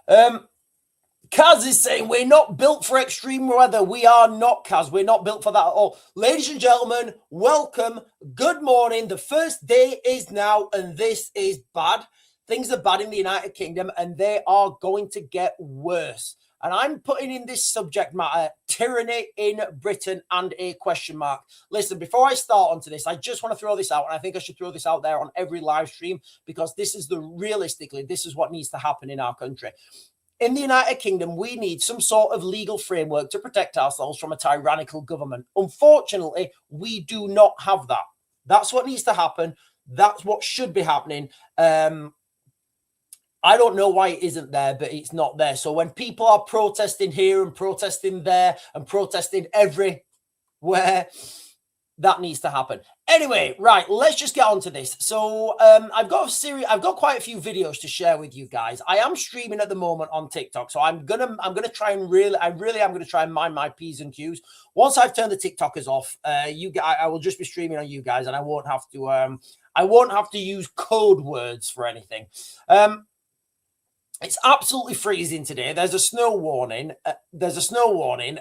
Kaz is saying we're not built for extreme weather. We are not, Kaz. We're not built for that at all. Ladies and gentlemen, welcome. Good morning. The first day is now, and this is bad. Things are bad in the United Kingdom, and they are going to get worse. And I'm putting in this subject matter, tyranny in Britain, and a question mark. Listen, before I start onto this, I just want to throw this out, and I think I should throw this out there on every live stream, because this is realistically, this is what needs to happen in our country. In the United Kingdom, we need some sort of legal framework to protect ourselves from a tyrannical government. Unfortunately, we do not have that. That's what needs to happen. That's what should be happening. I don't know why it isn't there, but it's not there. So when people are protesting here and protesting there and protesting everywhere, that needs to happen. Anyway, right, let's just get on to this. So I've got quite a few videos to share with you guys. I am streaming at the moment on TikTok, so I'm gonna try and I'm gonna try and mind my P's and Q's. Once I've turned the TikTokers off, I will just be streaming on you guys, and I won't have to use code words for anything. It's absolutely freezing today. There's a snow warning.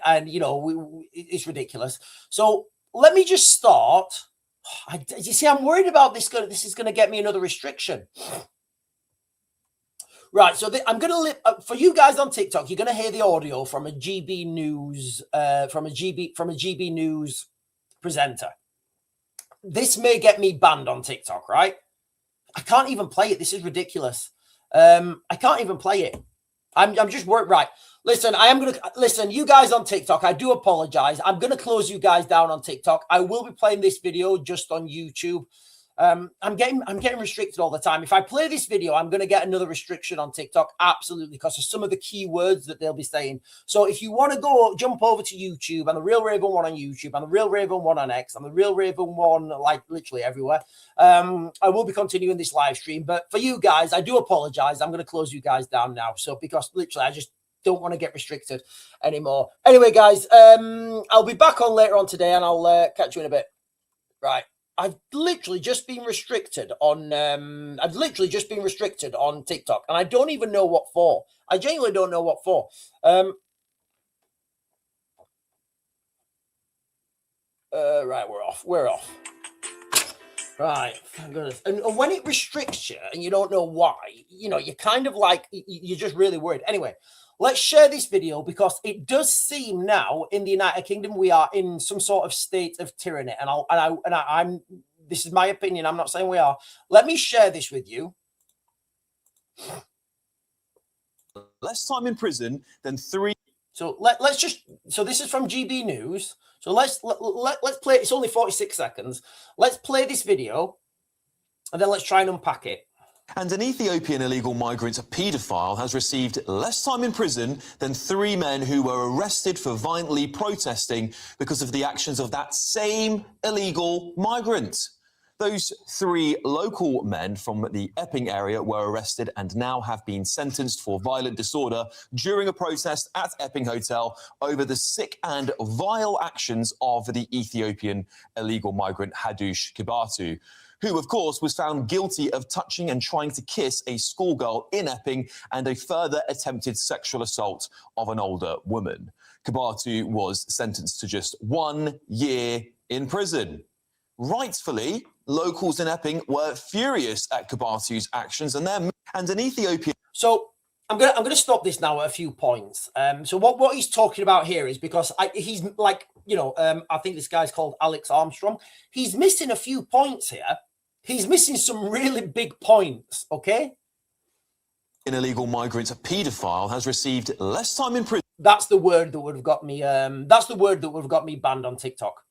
And you know it's ridiculous. So let me just start. You see, I'm worried about this. This is going to get me another restriction. Right. So I'm going to for you guys on TikTok. You're going to hear the audio from a GB News, from a GB News presenter. This may get me banned on TikTok. Right. I can't even play it. This is ridiculous. I can't even play it. I'm just worried. Right. Listen, listen, you guys on TikTok, I do apologize. I'm going to close you guys down on TikTok. I will be playing this video just on YouTube. I'm getting restricted all the time. If I play this video, I'm going to get another restriction on TikTok. Absolutely. Because of some of the key words that they'll be saying. So if you want to jump over to YouTube, and the Real Raven one on YouTube, and the Real Raven one on X, and the Real Raven one, like literally everywhere. I will be continuing this live stream, but for you guys, I do apologize. I'm going to close you guys down now. So because literally I just don't want to get restricted anymore. Anyway, guys, I'll be back on later on today, and I'll catch you in a bit. Right. I've literally just been restricted on TikTok, and I don't even know what for. I genuinely don't know what for. Right, we're off. Right, thank goodness. And when it restricts you and you don't know why, you know, you're kind of like, you're just really worried. Anyway, let's share this video, because it does seem now in the United Kingdom we are in some sort of state of tyranny. And this is my opinion. I'm not saying we are. Let me share this with you. Less time in prison than 3. So so this is from GB News. So let's play. It's only 46 seconds. Let's play this video, and then let's try and unpack it. And an Ethiopian illegal migrant, a paedophile, has received less time in prison than 3 men who were arrested for violently protesting because of the actions of that same illegal migrant. Those 3 local men from the Epping area were arrested and now have been sentenced for violent disorder during a protest at Epping Hotel over the sick and vile actions of the Ethiopian illegal migrant Hadush Kibatu, who, of course, was found guilty of touching and trying to kiss a schoolgirl in Epping and a further attempted sexual assault of an older woman. Kibatu was sentenced to just 1 year in prison. Rightfully, locals in Epping were furious at Kibatu's actions and an Ethiopian. So I'm gonna stop this now at a few points. So what he's talking about here is, because he's like, you know, I think this guy's called Alex Armstrong. He's missing a few points here. He's missing some really big points. Okay. An illegal migrant, a paedophile, has received less time in prison. That's the word that would have got me. That's the word that would have got me banned on TikTok.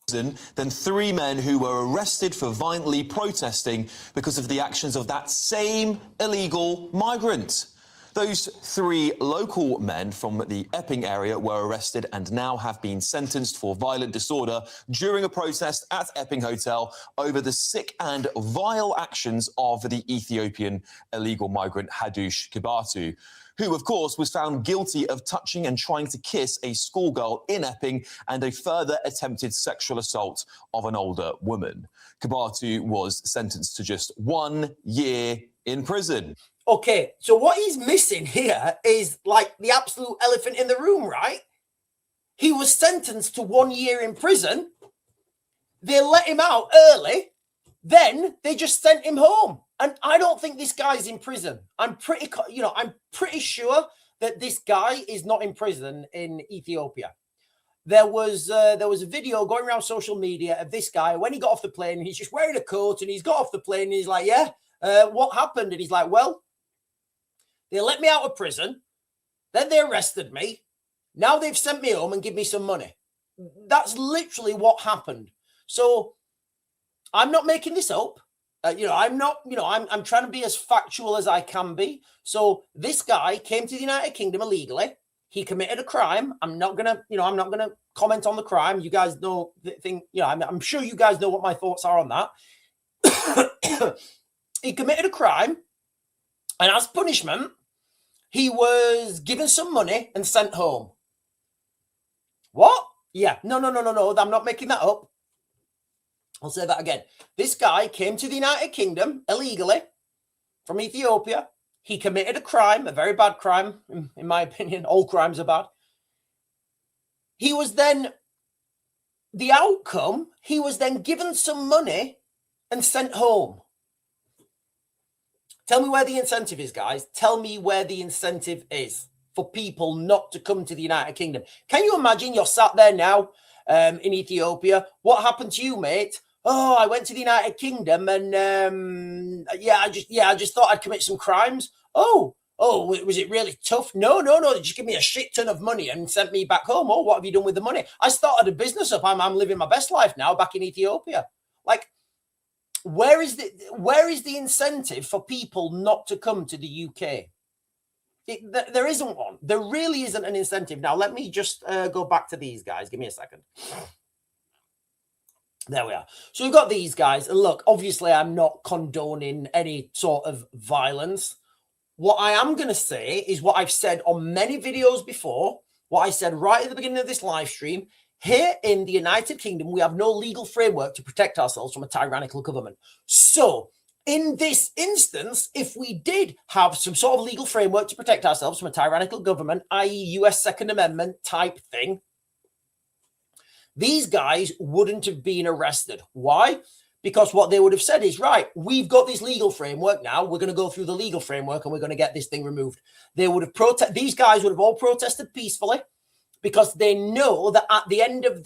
Than 3 men who were arrested for violently protesting because of the actions of that same illegal migrant. Those 3 local men from the Epping area were arrested and now have been sentenced for violent disorder during a protest at Epping Hotel over the sick and vile actions of the Ethiopian illegal migrant Hadush Kibatu, who, of course, was found guilty of touching and trying to kiss a schoolgirl in Epping and a further attempted sexual assault of an older woman. Kibatu was sentenced to just 1 year in prison. Okay, so what he's missing here is like the absolute elephant in the room, right? He was sentenced to 1 year in prison. They let him out early. Then they just sent him home. And I don't think this guy's in prison. I'm pretty sure that this guy is not in prison in Ethiopia. There was a video going around social media of this guy when he got off the plane. He's just wearing a coat and he's got off the plane and he's like, yeah, what happened? And he's like, well, they let me out of prison. Then they arrested me. Now they've sent me home and give me some money. That's literally what happened. So I'm not making this up. I'm trying to be as factual as I can be. So this guy came to the United Kingdom illegally. He committed a crime. I'm not gonna comment on the crime. You guys know the thing. I'm sure you guys know what my thoughts are on that. He committed a crime, and as punishment, he was given some money and sent home. What? Yeah. No. I'm not making that up. I'll say that again. This guy came to the United Kingdom illegally from Ethiopia. He committed a crime, a very bad crime, in my opinion. All crimes are bad. He was then given some money and sent home. Tell me where the incentive is, guys. Tell me where the incentive is for people not to come to the United Kingdom. Can you imagine you're sat there now in Ethiopia? What happened to you, mate? Oh, I went to the United Kingdom and I just thought I'd commit some crimes. Oh, was it really tough? No. They just give me a shit ton of money and sent me back home. Oh, what have you done with the money? I started a business up. I'm living my best life now back in Ethiopia. Like, where is the incentive for people not to come to the UK? There isn't one. There really isn't an incentive. Now, let me just go back to these guys. Give me a second. There we are. So we've got these guys. And look, obviously, I'm not condoning any sort of violence. What I am going to say is what I've said on many videos before, what I said right at the beginning of this live stream. Here in the United Kingdom, we have no legal framework to protect ourselves from a tyrannical government. So in this instance, if we did have some sort of legal framework to protect ourselves from a tyrannical government, i.e. US Second Amendment type thing, these guys wouldn't have been arrested. Why? Because what they would have said is, right, we've got this legal framework now. We're going to go through the legal framework and we're going to get this thing removed. They would have these guys would have all protested peacefully because they know that at the end of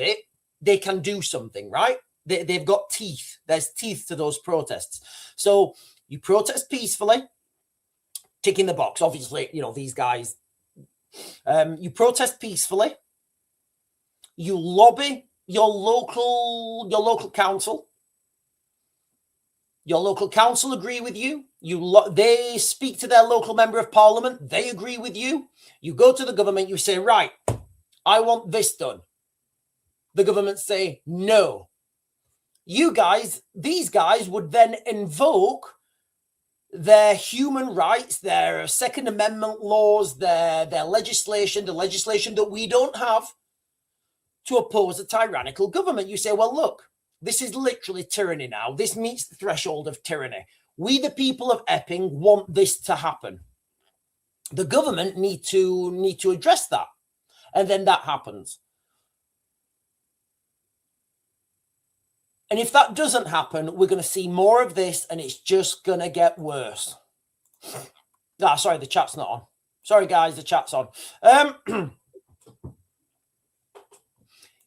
it, they can do something, right? They've got teeth. There's teeth to those protests. So you protest peacefully, ticking the box. Obviously, these guys, you protest peacefully. You lobby your local council. Your local council agree with you. They speak to their local member of parliament. They agree with you. You go to the government. You say, right, I want this done. The government say, no. These guys would then invoke their human rights, their Second Amendment laws, their legislation, the legislation that we don't have, to oppose a tyrannical government. You say, well, look, this is literally tyranny now. This meets the threshold of tyranny. We, the people of Epping, want this to happen. The government need to address that. And then that happens. And if that doesn't happen, we're going to see more of this and it's just going to get worse. Sorry, the chat's not on. Sorry, guys, the chat's on.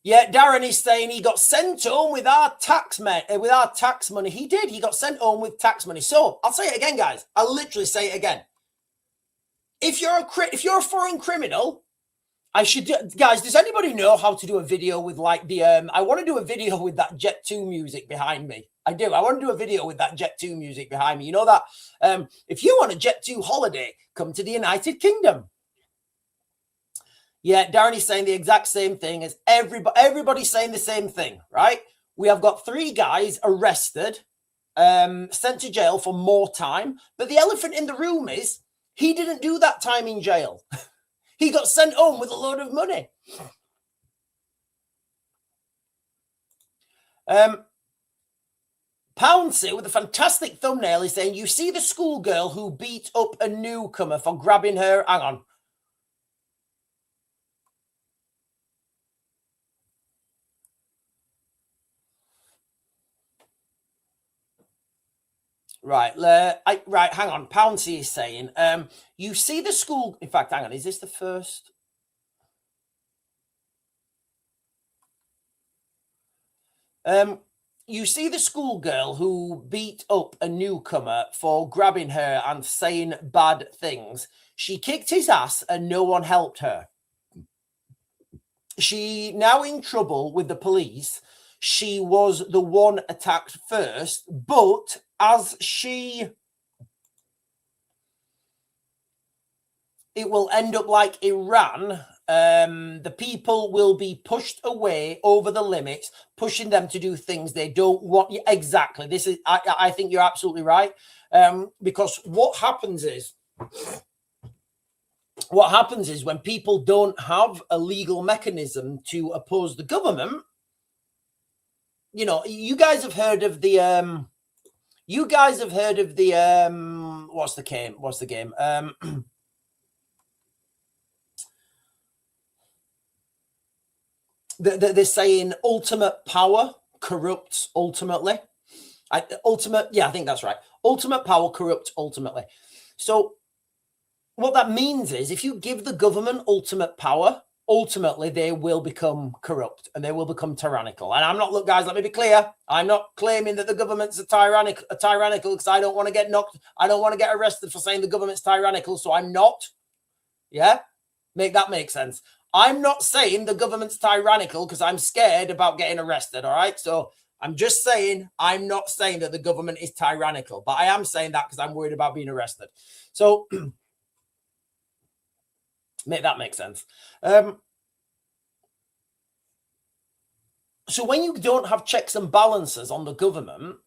Yeah, Darren is saying he got sent home with our tax money. He did. He got sent home with tax money. So I'll say it again, guys. I'll literally say it again. If you're a foreign criminal, guys, does anybody know how to do a video with like I want to do a video with that Jet 2 music behind me. I do. I want to do a video with that Jet 2 music behind me. You know that if you want a Jet 2 holiday, come to the United Kingdom. Yeah, Darren is saying the exact same thing as everybody's saying the same thing, right? We have got 3 guys arrested, sent to jail for more time. But the elephant in the room is he didn't do that time in jail. He got sent home with a load of money. Pouncy with a fantastic thumbnail is saying, you see the schoolgirl who beat up a newcomer for grabbing her. Hang on. Right, right, hang on. Pouncy is saying, you see the school. In fact, hang on. Is this the first? You see the schoolgirl who beat up a newcomer for grabbing her and saying bad things. She kicked his ass and no one helped her. She now in trouble with the police. She was the one attacked first, but as she... It will end up like Iran. The people will be pushed away over the limits, pushing them to do things they don't want. Exactly. This is. I think you're absolutely right. Because what happens is when people don't have a legal mechanism to oppose the government. You know, you guys have heard of the. What's the game? They're saying ultimate power corrupts ultimately. I think that's right. Ultimate power corrupts ultimately. So what that means is if you give the government ultimate power, ultimately they will become corrupt and they will become tyrannical. And I'm not, look, guys, let me be clear. I'm not claiming that the government's tyrannical because I don't want to get knocked. I don't want to get arrested for saying the government's tyrannical. So I'm not. Yeah. Make that make sense. I'm not saying the government's tyrannical because I'm scared about getting arrested, all right? So I'm just saying I'm not saying that the government is tyrannical, but I am saying that because I'm worried about being arrested. So make that make sense. So when you don't have checks and balances on the government,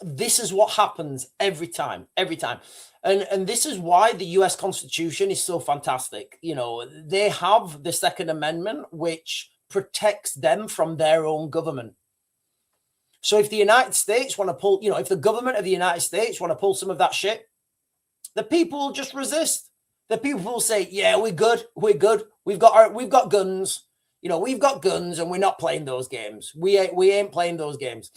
this is what happens every time. And this is why the US Constitution is so fantastic. You know, they have the Second Amendment, which protects them from their own government. So if the United States want to pull, if the government of the United States want to pull some of that shit, the people will just resist. The people will say, yeah, we're good. We've got guns. We've got guns and we're not playing those games. We ain't playing those games.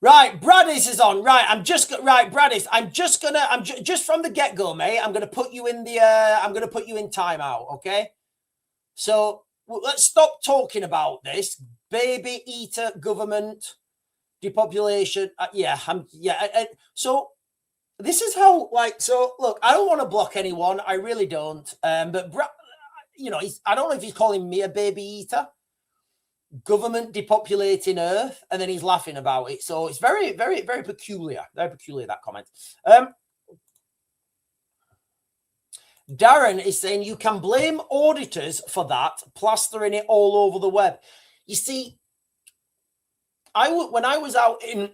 Right, Braddis is on. Right, Braddis. I'm just from the get-go, mate. I'm gonna put you in timeout, okay? So let's stop talking about this baby eater government depopulation. So this is how, so look, I don't want to block anyone. I really don't. But I don't know if he's calling me a baby eater. Government depopulating Earth, and then he's laughing about it. So it's very, very, very peculiar. Very peculiar, that comment. Darren is saying you can blame auditors for that, plastering it all over the web. You see, when I was out in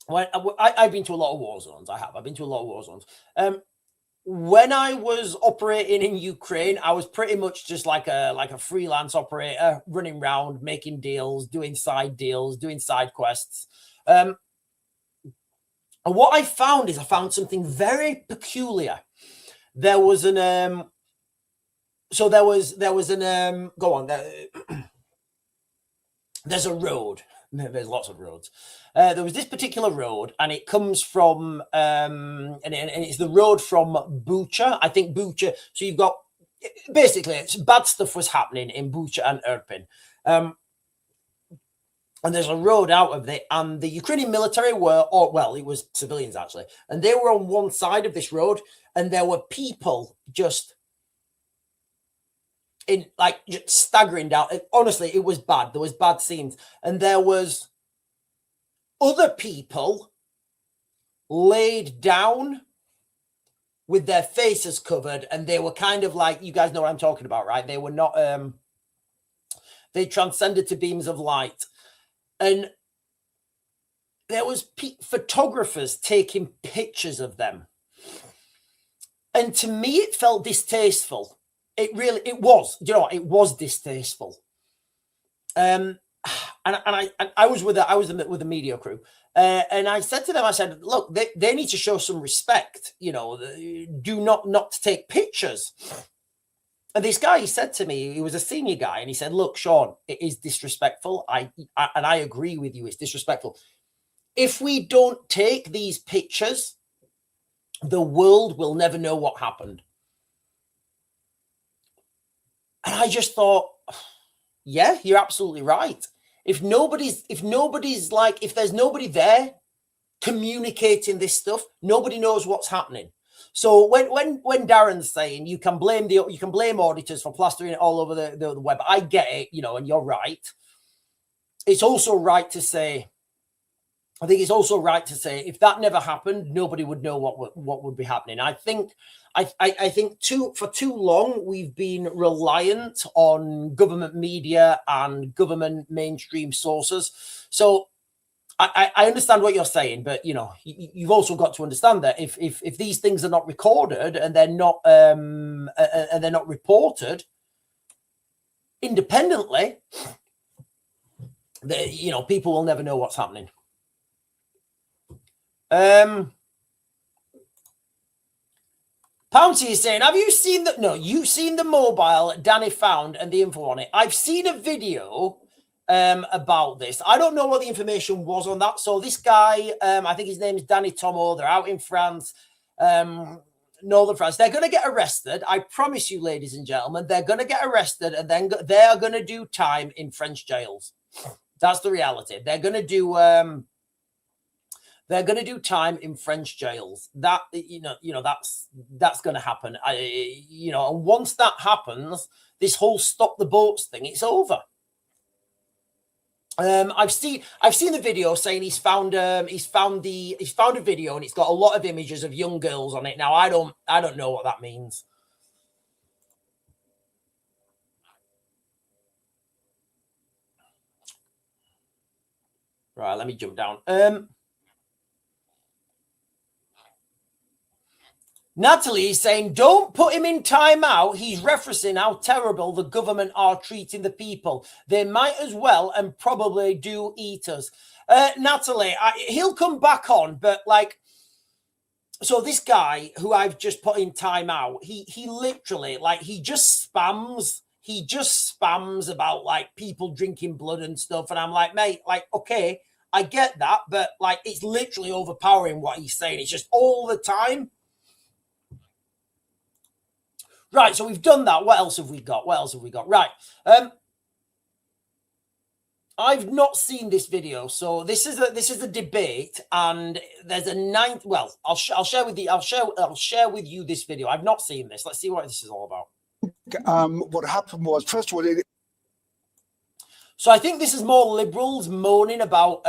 I've been to a lot of war zones. I've been to a lot of war zones. When I was operating in Ukraine, I was pretty much just like a freelance operator, running around, making deals, doing side quests. And what I found something very peculiar. There was an there's a road. There's lots of roads. There was this particular road, and it comes from, and it's the road from Bucha. I think Bucha. So you've got, basically, bad stuff was happening in Bucha and Irpin. And there's a road out of it, and the Ukrainian military it was civilians actually, and they were on one side of this road, and there were people just staggering down. Honestly, it was bad. There was bad scenes, and there was other people laid down with their faces covered, and they were kind of like, you guys know what I'm talking about, right? They were not they transcended to beams of light, and there was photographers taking pictures of them, and to me it felt distasteful. It was distasteful. And I was with the media crew, and I said to them, I said, look, they need to show some respect. You know, do not take pictures. And this guy, he said to me, he was a senior guy, and he said, look, Sean, it is disrespectful. I agree with you. It's disrespectful. If we don't take these pictures, the world will never know what happened. And I just thought, yeah, you're absolutely right. If there's nobody there communicating this stuff, nobody knows what's happening. So when Darren's saying you can blame auditors for plastering it all over the web, I get it, you know, and you're right. It's also right to say, I think it's also right to say, if that never happened, nobody would know what would be happening. I think for too long we've been reliant on government media and government mainstream sources. So I understand what you're saying, but you know, you've also got to understand that if these things are not recorded and they're not reported independently, you know, people will never know what's happening. Pouncy is saying, have you seen that? No, you've seen the mobile Danny found and the info on it. I've seen a video about this. I don't know what the information was on that. So this guy, I think his name is Danny Tomo. They're out in France, northern France. They're going to get arrested. I promise you, ladies and gentlemen, they're going to get arrested, and then they're going to do time in French jails. That's the reality. They're going to do time in French jails. That you know that's going to happen. And once that happens, this whole stop the boats thing, it's over. I've seen the video saying he's found a video, and it's got a lot of images of young girls on it. Now I don't know what that means. Right, let me jump down. Natalie is saying, don't put him in timeout. He's referencing how terrible the government are treating the people. They might as well and probably do eat us. Natalie, he'll come back on, but like, so this guy who I've just put in timeout, he literally, like, he just spams about like people drinking blood and stuff. And I'm like, mate, like, okay, I get that, but like, it's literally overpowering what he's saying. It's just all the time. Right, so we've done that. What else have we got? Right. I've not seen this video, so this is a debate, and there's a ninth. Well, I'll share with you this video. I've not seen this. Let's see what this is all about. What happened was, first of all, so I think this is more liberals moaning about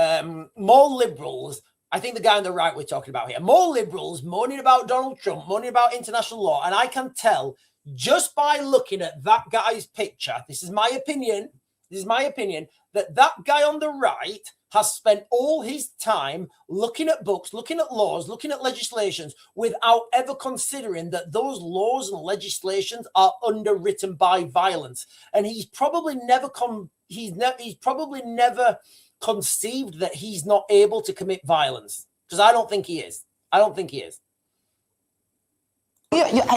more liberals. I think the guy on the right we're talking about here, more liberals moaning about Donald Trump, moaning about international law, and I can tell just by looking at that guy's picture. This is my opinion. That guy on the right has spent all his time looking at books, looking at laws, looking at legislations without ever considering that those laws and legislations are underwritten by violence. And he's probably never conceived that he's not able to commit violence, because I don't think he is.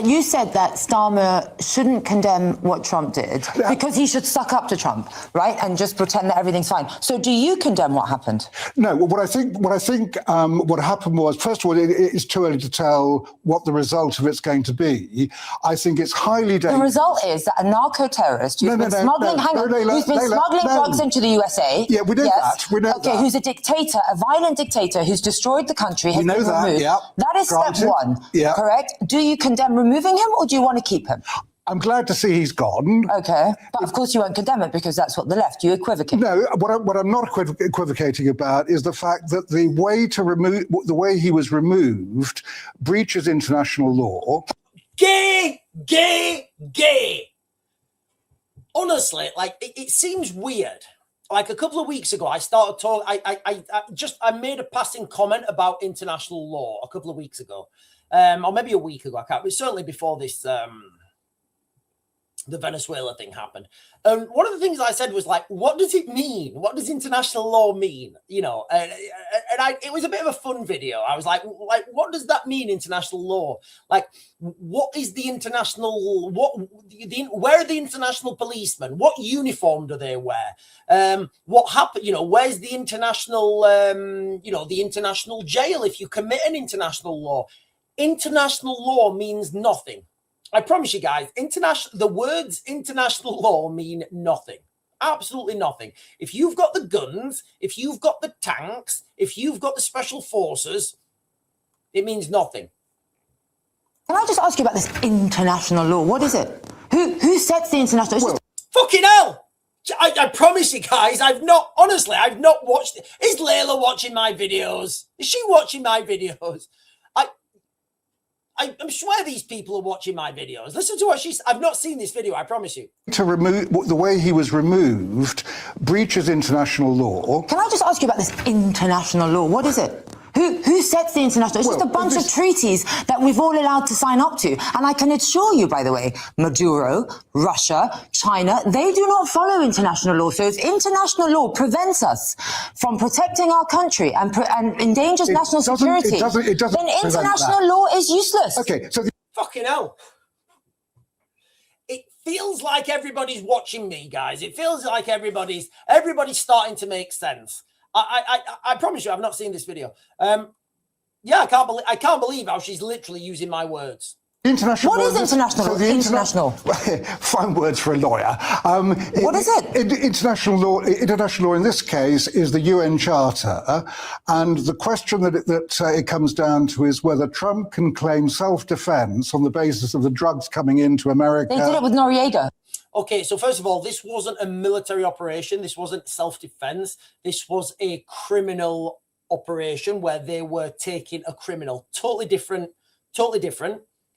You said that Starmer shouldn't condemn what Trump did because he should suck up to Trump, right, and just pretend that everything's fine. So, do you condemn what happened? No. What I think what happened was, first of all, it's too early to tell what the result of it's going to be. I think it's highly dangerous. The result is that a narco-terrorist who's been smuggling drugs into the USA. Yeah, we know that. We know that. Okay, who's a dictator, a violent dictator who's destroyed the country. We know that. Removed. Yeah. That is step one. Yeah. Correct. Do you condemn removing him, or do you want to keep him? I'm glad to see he's gone. Okay, but of course you won't condemn it because that's what the left. You equivocate. No, what I'm not equivocating about is the fact that the way he was removed breaches international law. Gay. Honestly, like it seems weird. Like a couple of weeks ago, I started talking. I made a passing comment about international law a couple of weeks ago. Or maybe a week ago, I can't. But certainly before this, the Venezuela thing happened. And one of the things I said was like, what does it mean? What does international law mean? You know, it was a bit of a fun video. I was like, what does that mean, international law? Like, what is the international, where are the international policemen? What uniform do they wear? What happened? You know, where's the international, the international jail if you commit an international law? International law means nothing. I promise you guys, the words international law mean nothing. Absolutely nothing. If you've got the guns, if you've got the tanks, if you've got the special forces, it means nothing. Can I just ask you about this international law? What is it? Who sets the international law? Fucking hell! I promise you guys, I've not watched it. Is Layla watching my videos? Is she watching my videos? I'm sure these people are watching my videos. Listen to what she's... I've not seen this video, I promise you. To remove the way he was removed breaches international law. Can I just ask you about this international law? What is it? Who sets the international? It's just a bunch of treaties that we've all allowed to sign up to. And I can assure you, by the way, Maduro, Russia, China, they do not follow international law. So if international law prevents us from protecting our country and endangers national security, then international law is useless. Okay, so fucking hell. It feels like everybody's watching me, guys. It feels like everybody's starting to make sense. I promise you, I've not seen this video. Yeah, I can't believe how she's literally using my words. International. What is international? So international. Fine words for a lawyer. What is it? International law in this case is the UN Charter, and the question that it comes down to is whether Trump can claim self-defense on the basis of the drugs coming into America. They did it with Noriega. Okay, so first of all, this wasn't a military operation. This wasn't self-defense. This was a criminal operation where they were taking a criminal. Totally different.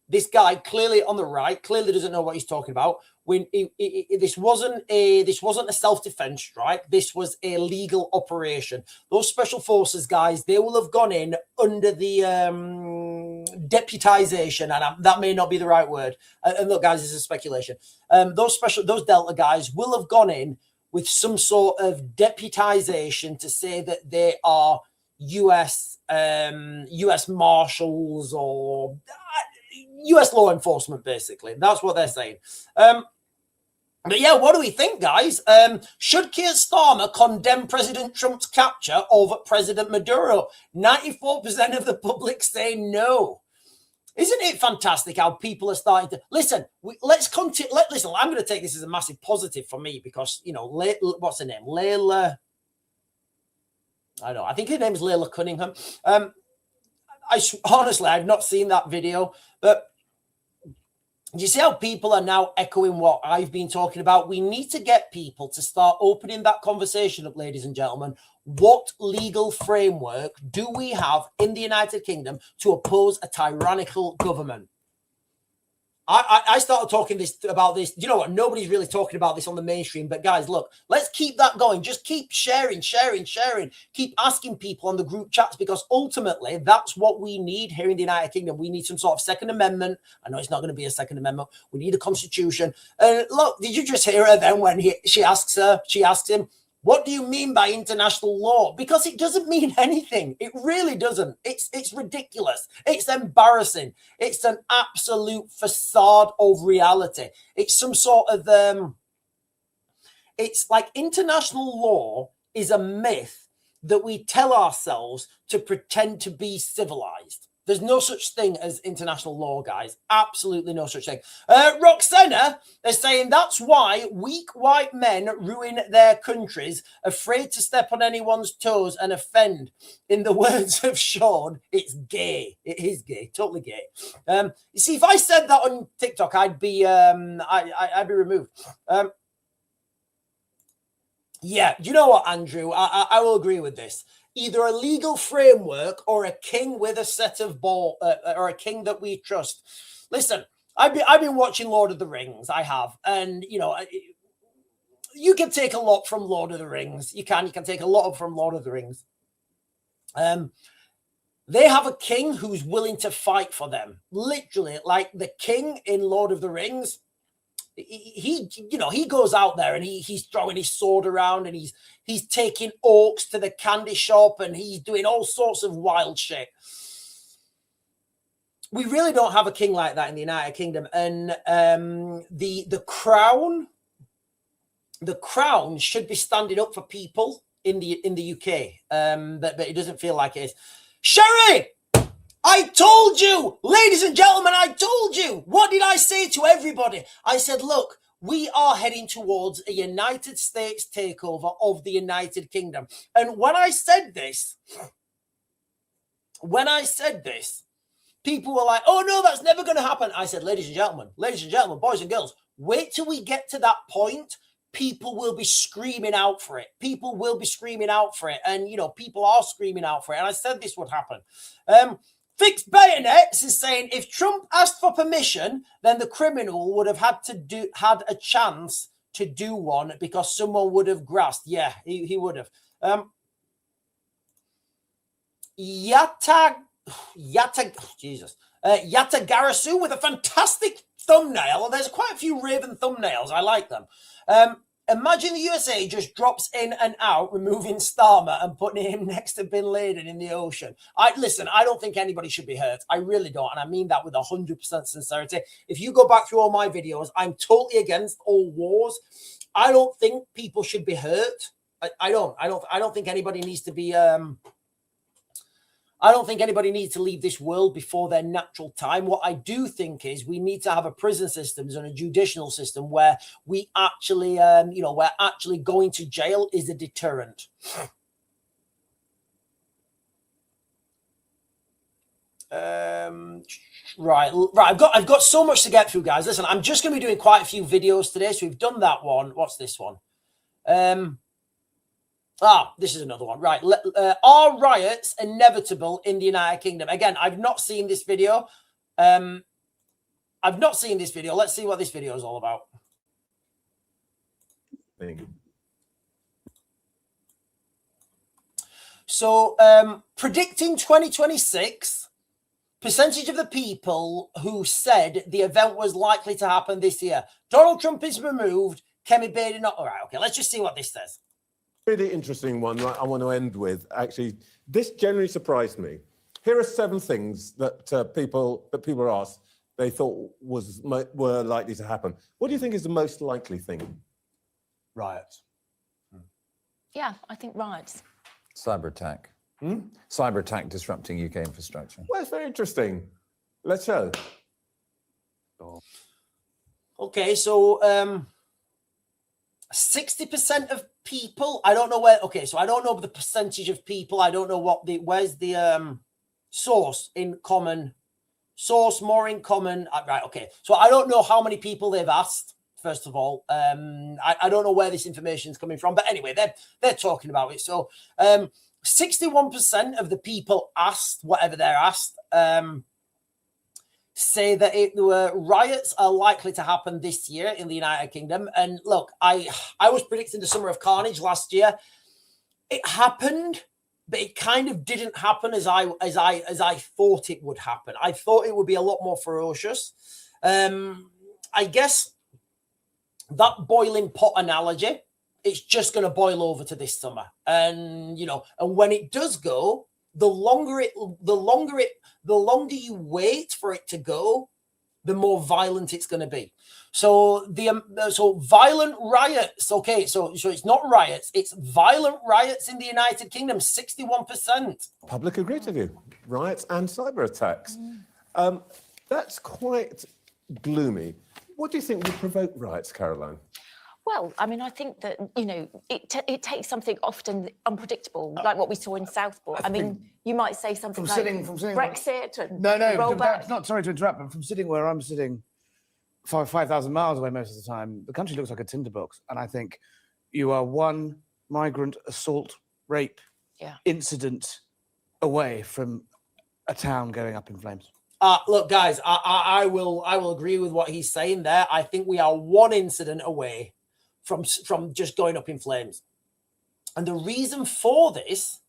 This guy clearly on the right clearly doesn't know what he's talking about. This wasn't a self-defense strike. This was a legal operation. Those special forces guys, they will have gone in under the deputization, and that may not be the right word. And look, guys, this is speculation. Those Delta guys will have gone in with some sort of deputization to say that they are U.S. Marshals or U.S. law enforcement, basically. That's what they're saying. But yeah, what do we think, guys? Should Keir Starmer condemn President Trump's capture over President Maduro? 94% of the public say no. Isn't it fantastic how people are starting to listen? Let's continue. Listen, I'm going to take this as a massive positive for me because, you know, what's her name? Layla. I don't know. I think her name is Layla Cunningham. Honestly, I've not seen that video, but do you see how people are now echoing what I've been talking about? We need to get people to start opening that conversation up, ladies and gentlemen. What legal framework do we have in the United Kingdom to oppose a tyrannical government? I started talking about this. You know what? Nobody's really talking about this on the mainstream. But guys, look, let's keep that going. Just keep sharing. Keep asking people on the group chats because ultimately that's what we need here in the United Kingdom. We need some sort of Second Amendment. I know it's not going to be a Second Amendment. We need a constitution. Look, did you just hear her then when she asks him, what do you mean by international law? Because it doesn't mean anything. It really doesn't. It's ridiculous. It's embarrassing. It's an absolute facade of reality. It's some sort of it's like international law is a myth that we tell ourselves to pretend to be civilized. There's no such thing as international law, guys. Absolutely no such thing. Roxana is saying that's why weak white men ruin their countries, afraid to step on anyone's toes and offend. In the words of Sean, it's gay. It is gay, totally gay. You see, if I said that on TikTok, I'd be removed. Yeah, you know what, Andrew? I will agree with this. Either a legal framework or a king with a set of ball, or a king that we trust. Listen, I've been watching Lord of the Rings. I have, and you know, you can take a lot from Lord of the Rings. You can take a lot from Lord of the Rings. They have a king who's willing to fight for them. Literally, like the king in Lord of the Rings he goes out there and he's throwing his sword around and he's taking orcs to the candy shop and he's doing all sorts of wild shit. We really don't have a king like that in the United Kingdom, and the crown should be standing up for people in the UK, but it doesn't feel like it is. Sherry, I told you, ladies and gentlemen, I told you. What did I say to everybody? I said, look, we are heading towards a United States takeover of the United Kingdom. And when I said this, people were like, oh, no, that's never going to happen. I said, ladies and gentlemen, boys and girls, wait till we get to that point. People will be screaming out for it. People will be screaming out for it. And, people are screaming out for it. And I said this would happen. Fixed Bayonets is saying if Trump asked for permission, then the criminal would have had a chance to do one because someone would have grasped. Yeah, he would have. Yatta Garasu with a fantastic thumbnail. There's quite a few Raven thumbnails. I like them. Imagine the USA just drops in and out, removing Starmer and putting him next to Bin Laden in the ocean. I don't think anybody should be hurt. I really don't. And I mean that with 100% sincerity. If you go back through all my videos, I'm totally against all wars. I don't think people should be hurt. I don't think anybody needs to be, I don't think anybody needs to leave this world before their natural time. What I do think is we need to have a prison system and a judicial system where we actually, where actually going to jail is a deterrent. Right. I've got so much to get through, guys. Listen, I'm just going to be doing quite a few videos today. So we've done that one. What's this one? This is another one. Right. Are riots inevitable in the United Kingdom? Again, I've not seen this video. Let's see what this video is all about. So, predicting 2026, percentage of the people who said the event was likely to happen this year. Donald Trump is removed. Kemi Bader not. All right. Okay. Let's just see what this says. Really interesting one I want to end with. Actually, this generally surprised me. Here are 7 things that people are asked they thought were likely to happen. What do you think is the most likely thing? Riots. Yeah, I think riots. Cyber attack. Cyber attack disrupting UK infrastructure. Well, it's very interesting. Let's show. Okay, so 60% of people, I don't know where, okay, so I don't know the percentage of people, I don't know where's the source in common, source more in common, right, okay, so I don't know how many people they've asked, first of all, I don't know where this information is coming from, but anyway, they're talking about it, so 61% of the people asked, whatever they're asked, say that riots are likely to happen this year in the United Kingdom. And look, I was predicting the summer of carnage last year. It happened, but it kind of didn't happen as I thought it would happen. I thought it would be a lot more ferocious. I guess that boiling pot analogy, it's just going to boil over to this summer. And and when it does go, the longer you wait for it to go, the more violent it's going to be. So so violent riots. Okay, so it's not riots, it's violent riots in the United Kingdom. 61%. Public agreed with you. Riots and cyber attacks. That's quite gloomy. What do you think would provoke riots, Caroline? Well, I mean, I think that, it takes something often unpredictable, like what we saw in Southport. I mean, you might say something like Brexit and rollback. Not sorry to interrupt, but from sitting where I'm sitting 5,000 miles away most of the time, the country looks like a tinderbox. And I think you are one migrant assault rape incident away from a town going up in flames. Look, guys, I will agree with what he's saying there. I think we are one incident away from just going up in flames. And the reason for this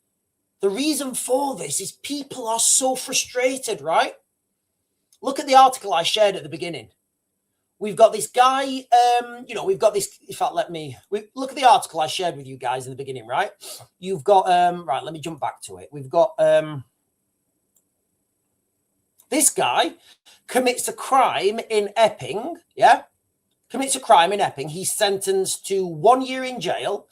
is people are so frustrated, right? Look at the article I shared at the beginning. we've got this guy, we've got this, in fact, look at the article I shared with you guys in the beginning, right? You've got, right, let me jump back to it. We've got, this guy commits a crime in Epping, yeah? Commits a crime in Epping. He's sentenced to 1 year in jail.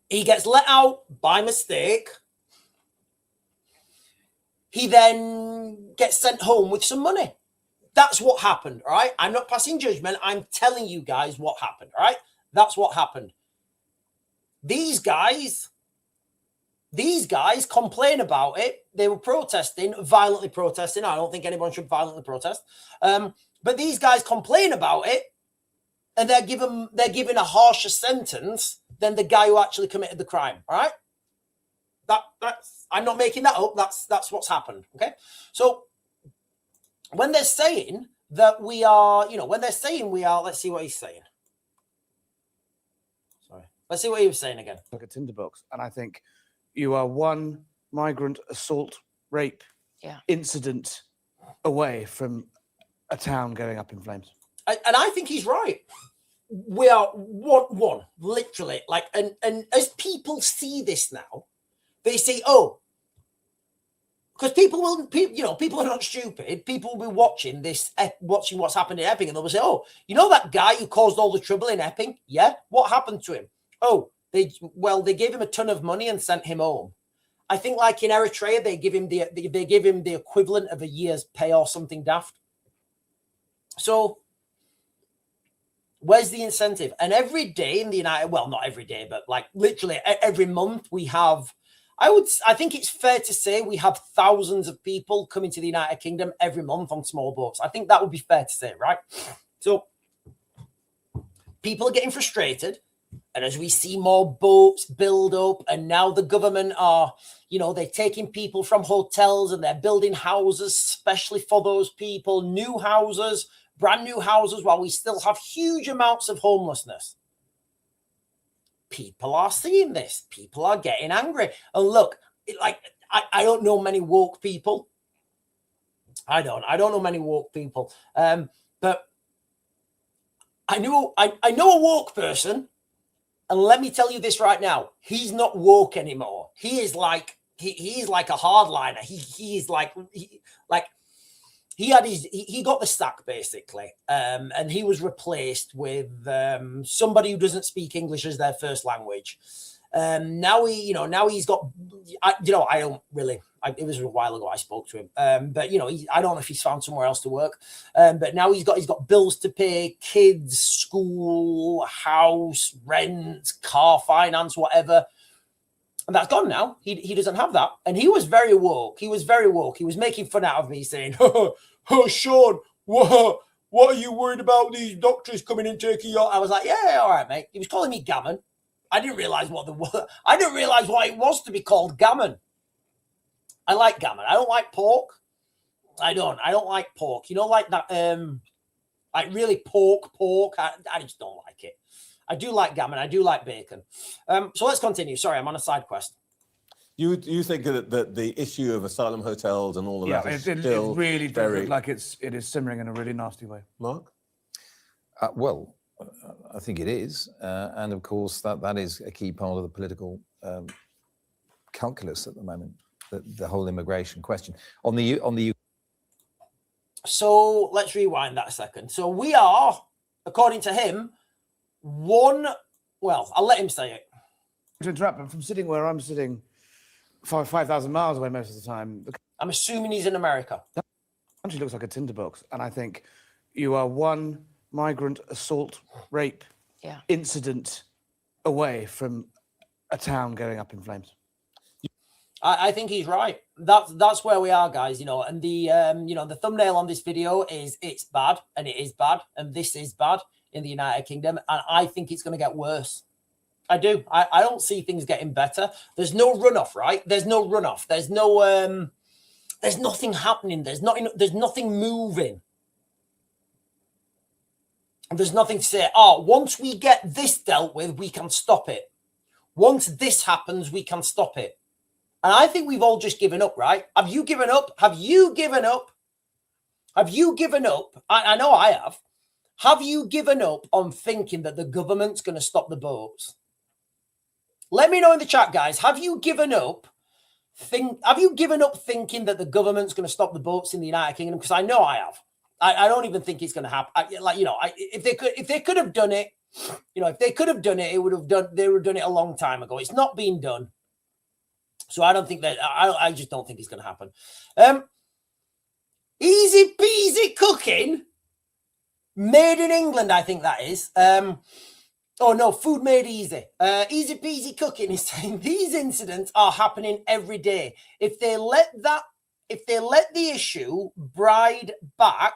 He gets let out by mistake. He then gets sent home with some money. That's what happened, all right? I'm not passing judgment. I'm telling you guys what happened, all right? That's what happened. These guys complain about it. They were violently protesting. I don't think anyone should violently protest. But these guys complain about it, and they're given a harsher sentence than the guy who actually committed the crime, all right? That's I'm not making that up. That's what's happened, okay? So when they're saying that we are, let's see what he's saying. Sorry. Let's see what he was saying again. Like a tinderbox. And I think you are one migrant assault rape incident away from a town going up in flames. And I think he's right. We are one, literally. Like, and as people see this now, they say, oh, because people are not stupid. People will be watching what's happened in Epping, and they'll say, oh, you know that guy who caused all the trouble in Epping? Yeah, what happened to him? Oh, they gave him a ton of money and sent him home. I think, like in Eritrea, they give him the equivalent of a year's pay or something daft. So where's the incentive? And every day in the United, well, not every day, but like literally every month we have, I think it's fair to say we have thousands of people coming to the United Kingdom every month on small boats. I think that would be fair to say, right? So people are getting frustrated. And as we see more boats build up, and now the government are, they're taking people from hotels and they're building houses especially for those people, new houses, brand new houses, while we still have huge amounts of homelessness. People are seeing this. People are getting angry. And look, I don't know many woke people. I don't know many woke people. But I know a woke person. And let me tell you this right now, he's not woke anymore. He is like he's like a hardliner. He got the sack basically, and he was replaced with somebody who doesn't speak English as their first language. Now he's got, I don't really. It was a while ago I spoke to him, but I don't know if he's found somewhere else to work. But now he's got bills to pay, kids, school, house, rent, car finance, whatever. And that's gone now. He doesn't have that. And he was very woke. He was making fun out of me, saying, "Oh, Sean, what are you worried about these doctors coming and taking your?" I was like, "Yeah, all right, mate." He was calling me gammon. I didn't realize what it was to be called gammon. I like gammon. I don't like pork. I don't like pork. Like that, like really pork. I just don't like it. I do like gammon. I do like bacon. So let's continue. Sorry, I'm on a side quest. You think that the issue of asylum hotels and all of that is still it really does very... look like it is simmering in a really nasty way. Mark? Well, I think it is. And of course, that is a key part of the political calculus at the moment. The whole immigration question on the. So let's rewind that a second. So we are, according to him, one. Well, I'll let him say it. To interrupt, but from sitting where I'm sitting, 5,000 miles away most of the time. I'm assuming he's in America. The country looks like a tinderbox, and I think you are one migrant assault rape incident away from a town going up in flames. I think he's right. That's where we are, guys. And the thumbnail on this video is it's bad, and it is bad, and this is bad in the United Kingdom, and I think it's going to get worse. I do. I don't see things getting better. There's no runoff, right? There's no runoff. There's no. There's nothing happening. There's nothing moving. And there's nothing to say. Oh, once we get this dealt with, we can stop it. Once this happens, we can stop it. And I think we've all just given up, right? Have you given up? Have you given up? Have you given up? I know I have. Have you given up on thinking that the government's going to stop the boats? Let me know in the chat, guys. Have you given up thinking that the government's going to stop the boats in the United Kingdom? Because I know I have. I don't even think it's going to happen. If they could have done it, if they could have done it, they would have done it a long time ago. It's not being done. So I don't think that, I just don't think it's going to happen. Easy peasy cooking. Made in England, I think that is. Oh no, food made easy. Easy peasy cooking is saying these incidents are happening every day. If they let the issue bride back,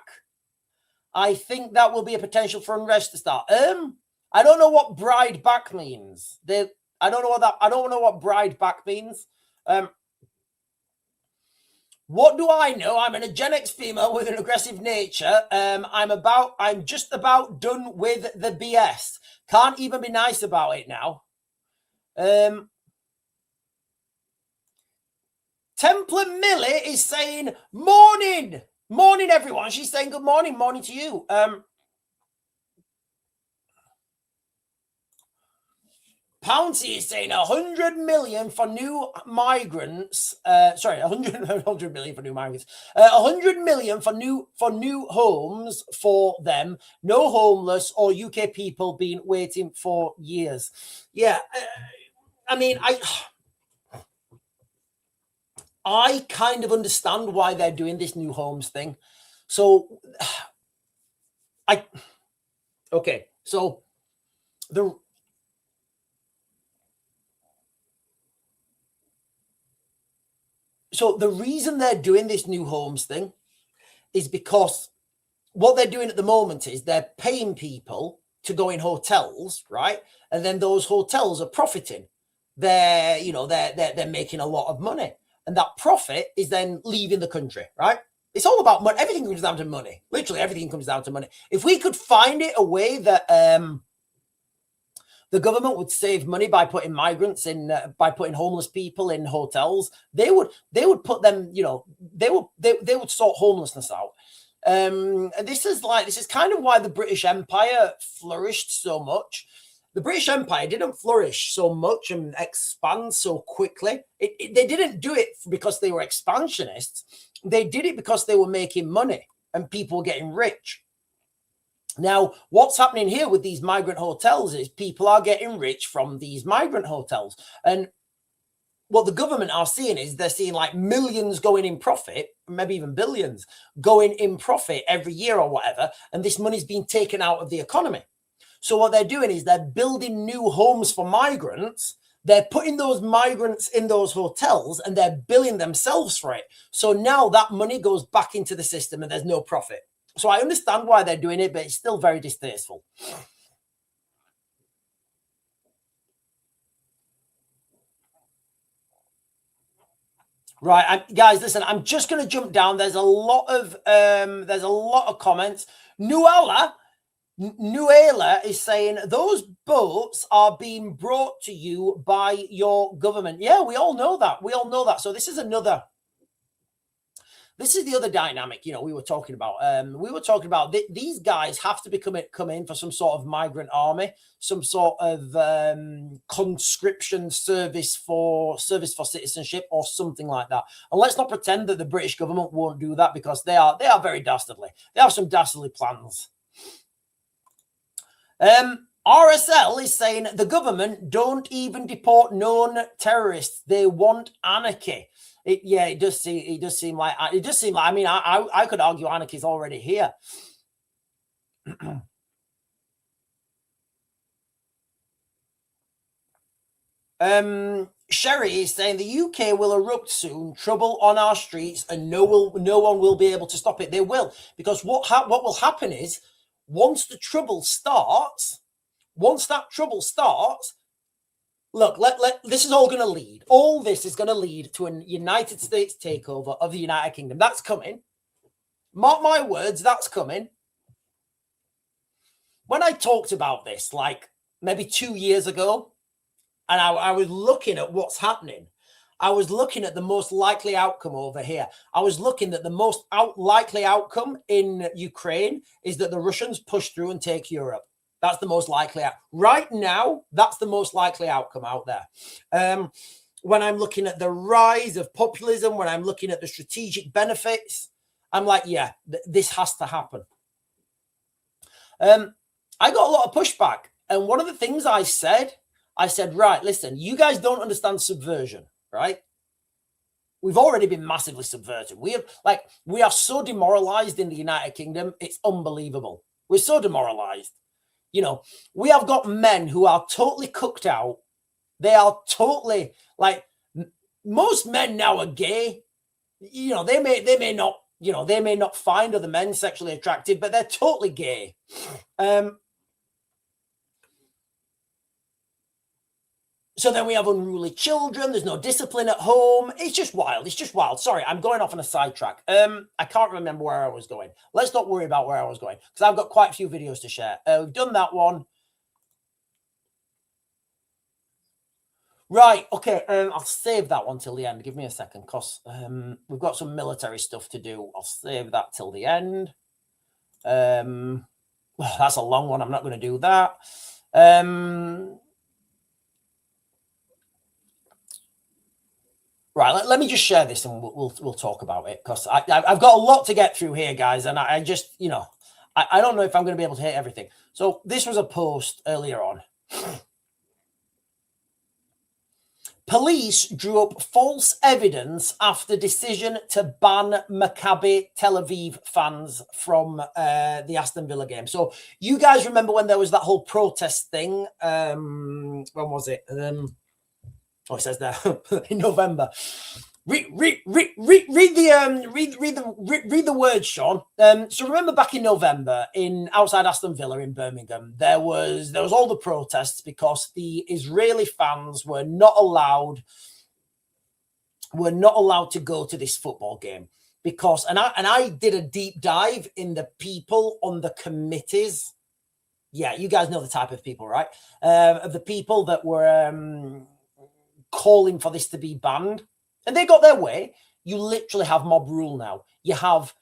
I think that will be a potential for unrest to start. I don't know what bride back means. I don't know what bride back means. What do I know? I'm an Gen X female with an aggressive nature. I'm just about done with the BS. Can't even be nice about it now. Templar Millie is saying, morning. Morning, everyone. She's saying good morning. Morning to you. Pouncy is saying 100 million for new migrants. 100 million for new migrants. 100 million for new homes for them. No homeless or UK people been waiting for years. Yeah, I kind of understand why they're doing this new homes thing. So, So the reason they're doing this new homes thing is because what they're doing at the moment is they're paying people to go in hotels, right? And then those hotels are profiting. They're making a lot of money. And that profit is then leaving the country, right? It's all about money. Everything comes down to money. Literally everything comes down to money. If we could find it a way that the government would save money by putting migrants in, by putting homeless people in hotels, they would put them, they would sort homelessness out. And this is kind of why the British Empire flourished so much. The British Empire didn't flourish so much and expand so quickly. They didn't do it because they were expansionists. They did it because they were making money and people were getting rich. Now, what's happening here with these migrant hotels is people are getting rich from these migrant hotels. And what the government are seeing is they're seeing like millions going in profit, maybe even billions going in profit every year or whatever. And this money's being taken out of the economy. So what they're doing is they're building new homes for migrants. They're putting those migrants in those hotels and they're billing themselves for it. So now that money goes back into the system and there's no profit. So I understand why they're doing it, but it's still very distasteful. Right, guys, listen, I'm just going to jump down. There's a lot of comments. Nuala is saying those boats are being brought to you by your government. Yeah, we all know that. We all know that. So this is the other dynamic, we were talking about. These guys have to come in for some sort of migrant army, some sort of conscription service for citizenship or something like that. And let's not pretend that the British government won't do that, because they are very dastardly. They have some dastardly plans. RSL is saying the government don't even deport known terrorists. They want anarchy. It does seem like. I mean, I could argue anarchy is already here. Sherry is saying the UK will erupt soon. Trouble on our streets, and no one will be able to stop it. They will, because what will happen is once that trouble starts. Look, this is all going to lead. All this is going to lead to a United States takeover of the United Kingdom. That's coming. Mark my words, that's coming. When I talked about this, like maybe 2 years ago, and I was looking at what's happening, I was looking at the most likely outcome over here. I was looking at the most likely outcome in Ukraine is that the Russians push through and take Europe. That's the most likely. Right now, that's the most likely outcome out there. When I'm looking at the rise of populism, when I'm looking at the strategic benefits, I'm like, yeah, this has to happen. I got a lot of pushback. And one of the things I said, right, listen, you guys don't understand subversion, right? We've already been massively subverted. We are so demoralized in the United Kingdom. It's unbelievable. We're so demoralized. You know, we have got men who are totally cooked out. They are totally like most men now are gay. You know, they may not, you know, they may not find other men sexually attractive, but they're totally gay. So then we have unruly children. There's no discipline at home. It's just wild. It's just wild. Sorry, I'm going off on a sidetrack. I can't remember where I was going. Let's not worry about where I was going because I've got quite a few videos to share. We've done that one. Right. Okay. I'll save that one till the end. Give me a second because we've got some military stuff to do. I'll save that till the end. Well, that's a long one. I'm not going to do that. Right, let me just share this and we'll talk about it because I've got a lot to get through here, guys, and I just, you know, I don't know if I'm going to be able to hit everything. So this was a post earlier on. Police drew up false evidence after decision to ban Maccabi Tel Aviv fans from the Aston Villa game. So you guys remember when there was that whole protest thing? When was it? Oh, it says there in November. Read the words, Sean. So remember back in November outside Aston Villa in Birmingham, there was all the protests because the Israeli fans were not allowed to go to this football game because and I did a deep dive in the people on the committees. Yeah, you guys know the type of people, right? Of the people that were calling for this to be banned, and they got their way. You literally have mob rule now. You have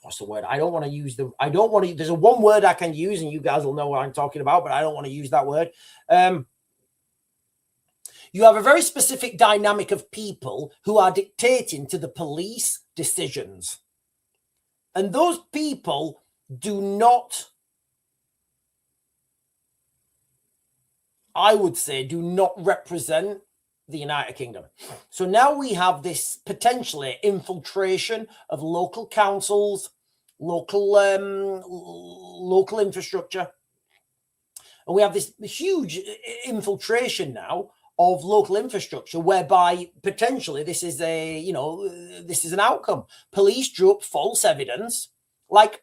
what's the word? There's a one word I can use and you guys will know what I'm talking about, but I don't want to use that word. You have a very specific dynamic of people who are dictating to the police decisions. And those people do not, I would say, do not represent the United Kingdom. So now we have this potentially infiltration of local councils, local infrastructure. And we have this huge infiltration now of local infrastructure whereby potentially this is an outcome. Police drew up false evidence. Like,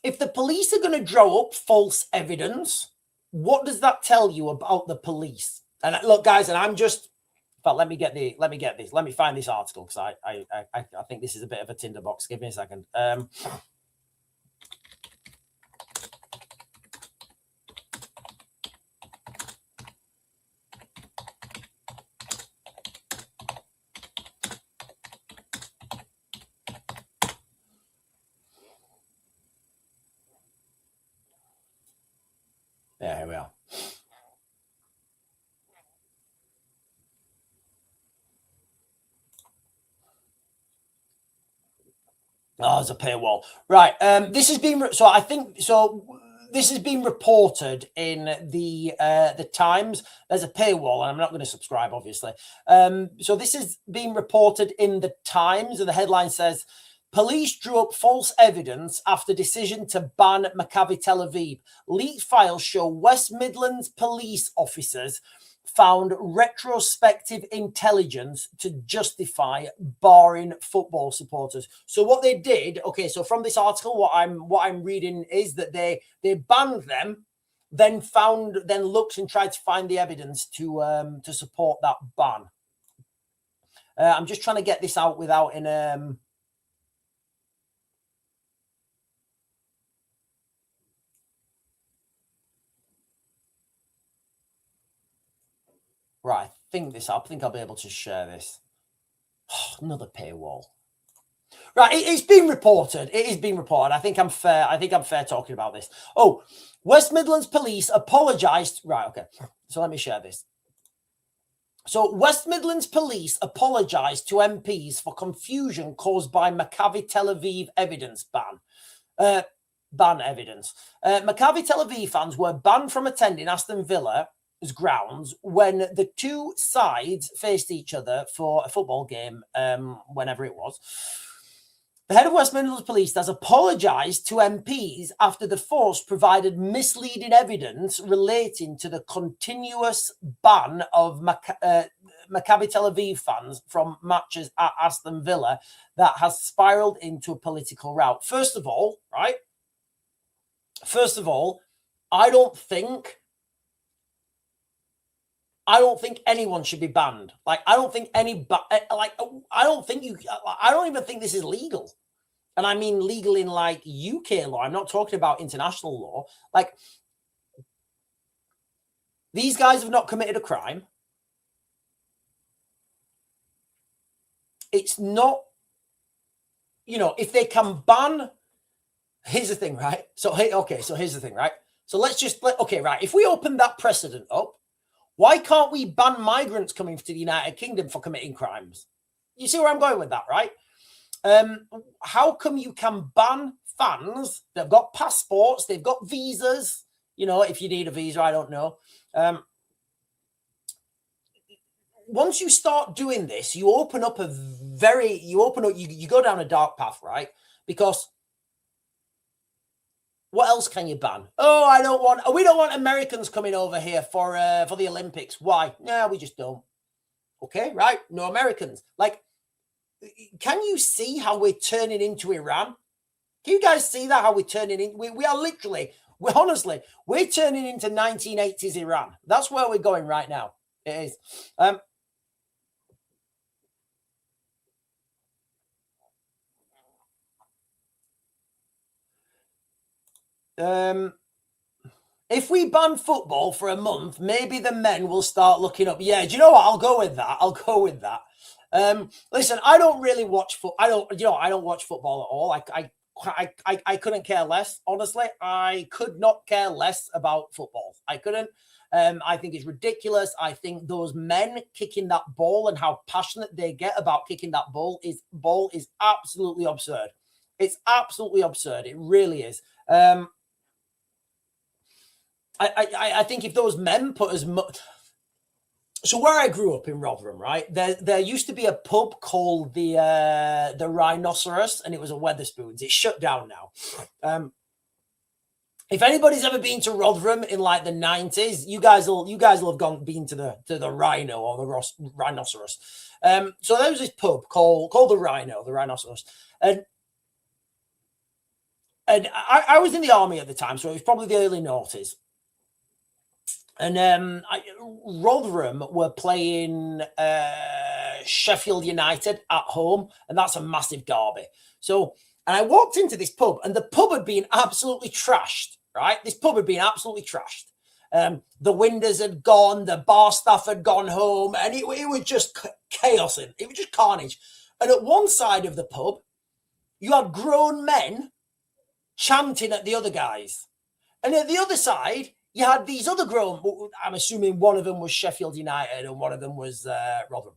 if the police are going to draw up false evidence, what does that tell you about the police? And look, guys, and I'm just, but let me find this article because I think this is a bit of a tinderbox. Give me a second. Yeah, here we are. Oh, there's a paywall. Right. This has been this has been reported in the Times. There's a paywall, and I'm not going to subscribe, obviously. So this is being reported in the Times, and the headline says, "Police drew up false evidence after decision to ban Maccabi Tel Aviv. Leaked files show West Midlands police officers found retrospective intelligence to justify barring football supporters." So what they did, okay, so from this article, what I'm reading is that they banned them, then looked and tried to find the evidence to support that ban. I'm just trying to get this out without in Right, I think I'll be able to share this. Oh, another paywall. Right, it's been reported. It is being reported. I think I'm fair. I think I'm fair talking about this. Oh, West Midlands Police apologised. Right, okay. So let me share this. So West Midlands Police apologised to MPs for confusion caused by Maccabi Tel Aviv evidence ban. Ban evidence. Maccabi Tel Aviv fans were banned from attending Aston Villa's grounds when the two sides faced each other for a football game, whenever it was. The head of West Midlands Police has apologised to MPs after the force provided misleading evidence relating to the continuous ban of Maccabi Tel Aviv fans from matches at Aston Villa that has spiralled into a political rout. First of all, I don't think anyone should be banned. Like, I don't think I don't even think this is legal. And I mean legal in like UK law. I'm not talking about international law. Like, these guys have not committed a crime. It's not, if they can ban, here's the thing, right? So, here's the thing, right? So let's just, if we open that precedent up, why can't we ban migrants coming to the United Kingdom for committing crimes? You see where I'm going with that, right? How come you can ban fans? They've got passports, they've got visas. If you need a visa, I don't know. Once you start doing this, you go down a dark path, right? Because what else can you ban? Oh, we don't want Americans coming over here for the Olympics. Why? No, we just don't. Okay, right? No Americans. Like, can you see how we're turning into Iran? Can you guys see that? How we're turning in? We are literally, we're turning into 1980s Iran. That's where we're going right now. It is. If we ban football for a month, maybe the men will start looking up. Yeah, do you know what? I'll go with that. Listen, I don't really watch I don't watch football at all. I couldn't care less. Honestly, I could not care less about football. I couldn't. I think it's ridiculous. I think those men kicking that ball and how passionate they get about kicking that ball is absolutely absurd. It's absolutely absurd. It really is. I think if those men put as much. So where I grew up in Rotherham, right, there used to be a pub called the Rhinoceros, and it was a Wetherspoons. It's shut down now. If anybody's ever been to Rotherham in like the 90s, you guys will have been to the Rhino or the Rhinoceros. So there was this pub called the Rhinoceros, and I was in the army at the time, so it was probably the early noughties. And Rotherham were playing Sheffield United at home, and that's a massive derby. So, and I walked into this pub, and the pub had been absolutely trashed, right? This pub had been absolutely trashed. The windows had gone, the bar staff had gone home, and it was just chaos. It was just carnage. And at one side of the pub, you had grown men chanting at the other guys. And at the other side, you had these other grown, I'm assuming one of them was Sheffield United and one of them was Rotherham.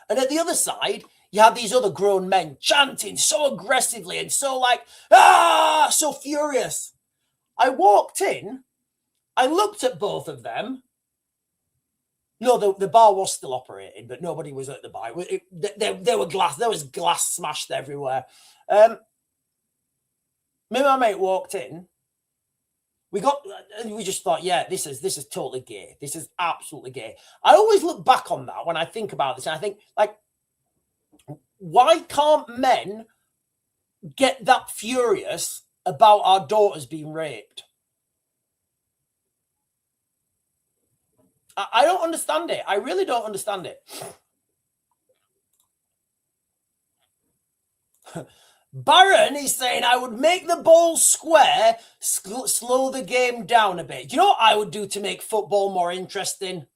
And at the other side, you had these other grown men chanting so aggressively and so so furious. I walked in, I looked at both of them. No, the bar was still operating, but nobody was at the bar. There was glass smashed everywhere. Me and my mate walked in. We just thought, yeah, this is totally gay. This is absolutely gay. I always look back on that when I think about this, and I think, like, why can't men get that furious about our daughters being raped? I don't understand it. I really don't understand it. Baron is saying, I would make the ball square, slow the game down a bit. Do you know what I would do to make football more interesting?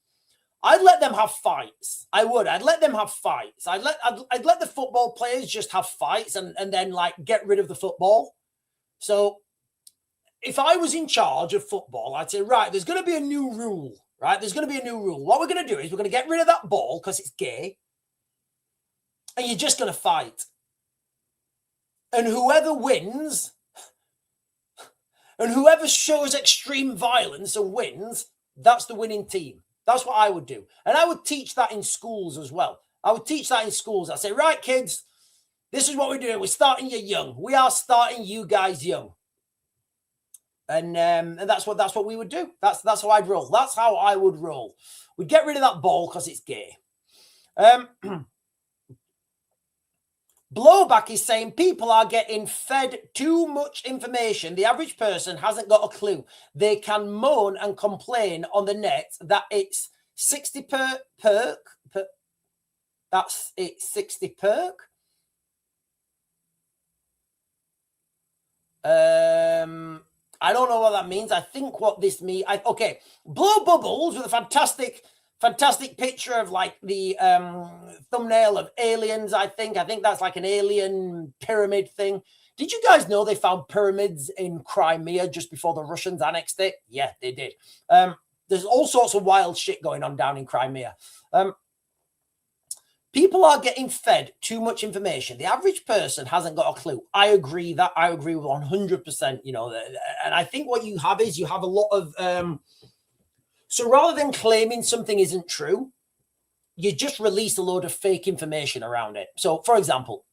I'd let them have fights. I would. I'd let them have fights. I'd let the football players just have fights and then like get rid of the football. So if I was in charge of football, I'd say, right, there's going to be a new rule, right? There's going to be a new rule. What we're going to do is we're going to get rid of that ball because it's gay. And you're just going to fight. And whoever wins, and whoever shows extreme violence and wins, that's the winning team. That's what I would do. And I would teach that in schools as well. I would teach that in schools. I'd say, right, kids, this is what we're doing. We're starting you young. We are starting you guys young. And that's what we would do. That's how I'd roll. That's how I would roll. We'd get rid of that ball because it's gay. Blowback is saying people are getting fed too much information. The average person hasn't got a clue. They can moan and complain on the net that it's 60 perk. That's it, 60 perk. I don't know what that means. I think what this means. Okay, Blow Bubbles with a fantastic picture of like the thumbnail of aliens. I think that's like an alien pyramid thing. Did you guys know they found pyramids in Crimea just before the Russians annexed it? Yeah, they did. There's all sorts of wild shit going on down in Crimea. People are getting fed too much information. The average person hasn't got a clue. I agree with 100%, you know, and I think what you have is you have a lot of, so rather than claiming something isn't true, you just release a load of fake information around it. So for example,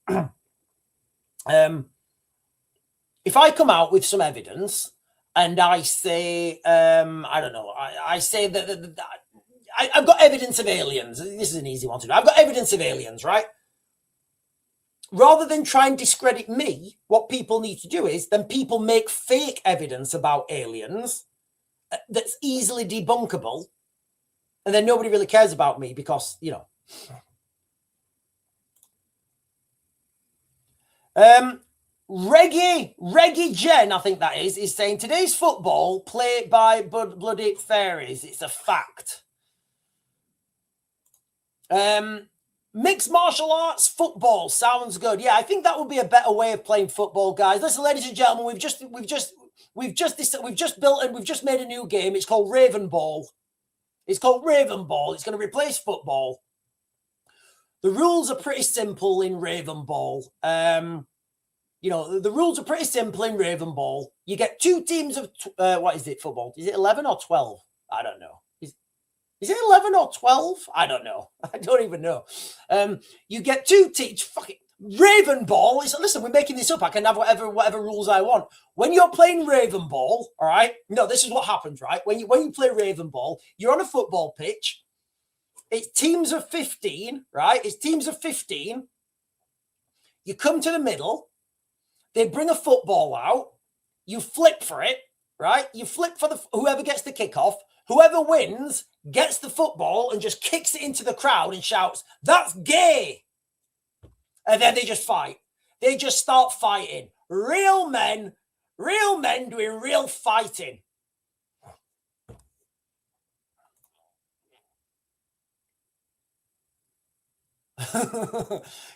if I come out with some evidence and I say, I don't know, I say that I've got evidence of aliens. This is an easy one to do. I've got evidence of aliens, right? Rather than try and discredit me, what people need to do is then people make fake evidence about aliens that's easily debunkable. And then nobody really cares about me because, you know. Reggie Jen, I think that is saying today's football played by bloody fairies. It's a fact. Mixed martial arts football sounds good. Yeah, I think that would be a better way of playing football, guys. Listen, ladies and gentlemen, we've just built and we've just made a new game. It's called Raven Ball. It's called Raven Ball. It's going to replace football. The rules are pretty simple in Raven Ball. You know, the rules are pretty simple in Raven Ball. You get two teams of what is it? Football? Is it 11 or 12? I don't know. Is it 11 or 12? I don't know. I don't even know. You get two teams. Fucking Raven Ball. Listen, we're making this up. I can have whatever rules I want. When you're playing Raven Ball, all right? No, this is what happens, right? When you play Raven Ball, you're on a football pitch. It's teams of 15, right? It's teams of 15. You come to the middle. They bring a football out. You flip for it, right? You flip for whoever gets the kickoff. Whoever wins gets the football and just kicks it into the crowd and shouts, "That's gay." And then they just fight. They just start fighting. Real men doing real fighting.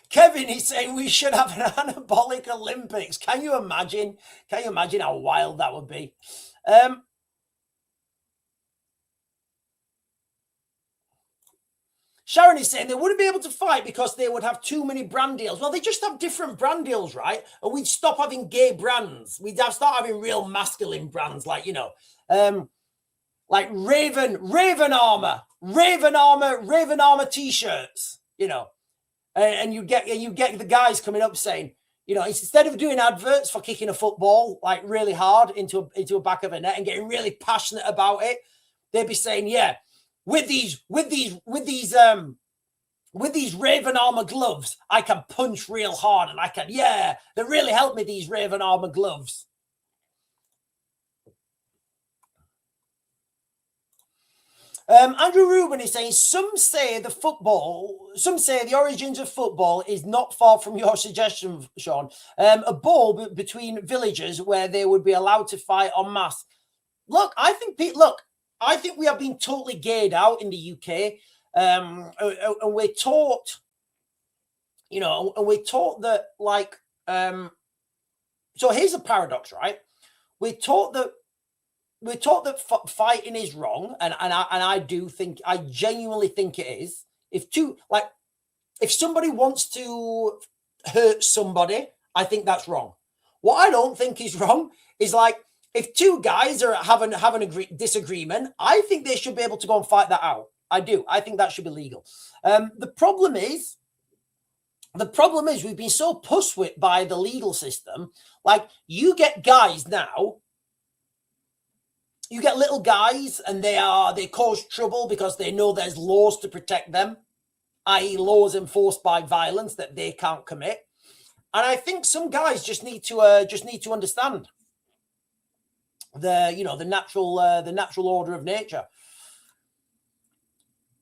Kevin is saying we should have an anabolic Olympics. Can you imagine? Can you imagine how wild that would be? Sharon is saying they wouldn't be able to fight because they would have too many brand deals. Well, they just have different brand deals, right? And we'd stop having gay brands. We'd start having real masculine brands, like, you know, like Raven Armor t-shirts, you know. And you get the guys coming up saying, you know, instead of doing adverts for kicking a football like really hard into a back of a net and getting really passionate about it, they'd be saying, yeah, with these Raven Armor gloves, I can punch real hard and I can, yeah, they really help me, these Raven Armor gloves. Andrew Rubin is saying, some say the origins of football is not far from your suggestion, Sean. A ball between villages where they would be allowed to fight en masse. Look, I think I think we have been totally gayed out in the UK, and we're taught, you know, and we're taught that, like, so here's a paradox, right? We're taught that fighting is wrong, and I do think, I genuinely think it is. If somebody wants to hurt somebody, I think that's wrong. What I don't think is wrong is, like, if two guys are having a disagreement, I think they should be able to go and fight that out. I do. I think that should be legal. The problem is we've been so puss-whipped by the legal system. Like, you get guys now, you get little guys, and they cause trouble because they know there's laws to protect them, i.e. laws enforced by violence that they can't commit. And I think some guys just need to understand the natural order of nature.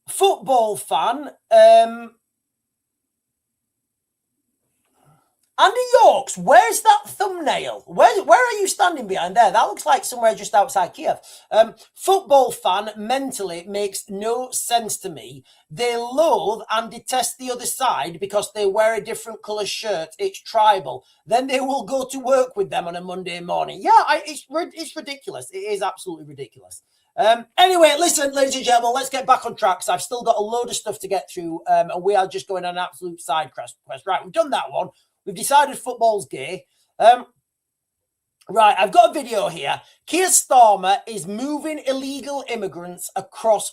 Football fan, Andy Yorks, where's that thumbnail? Where are you standing behind there? That looks like somewhere just outside Kiev. Football fan, mentally makes no sense to me. They loathe and detest the other side because they wear a different colour shirt. It's tribal. Then they will go to work with them on a Monday morning. Yeah, it's ridiculous. It is absolutely ridiculous. Anyway, listen, ladies and gentlemen, let's get back on track, because I've still got a load of stuff to get through, and we are just going on an absolute side quest. Right, we've done that one. We've decided football's gay. Right, I've got a video here. Keir Starmer is moving illegal immigrants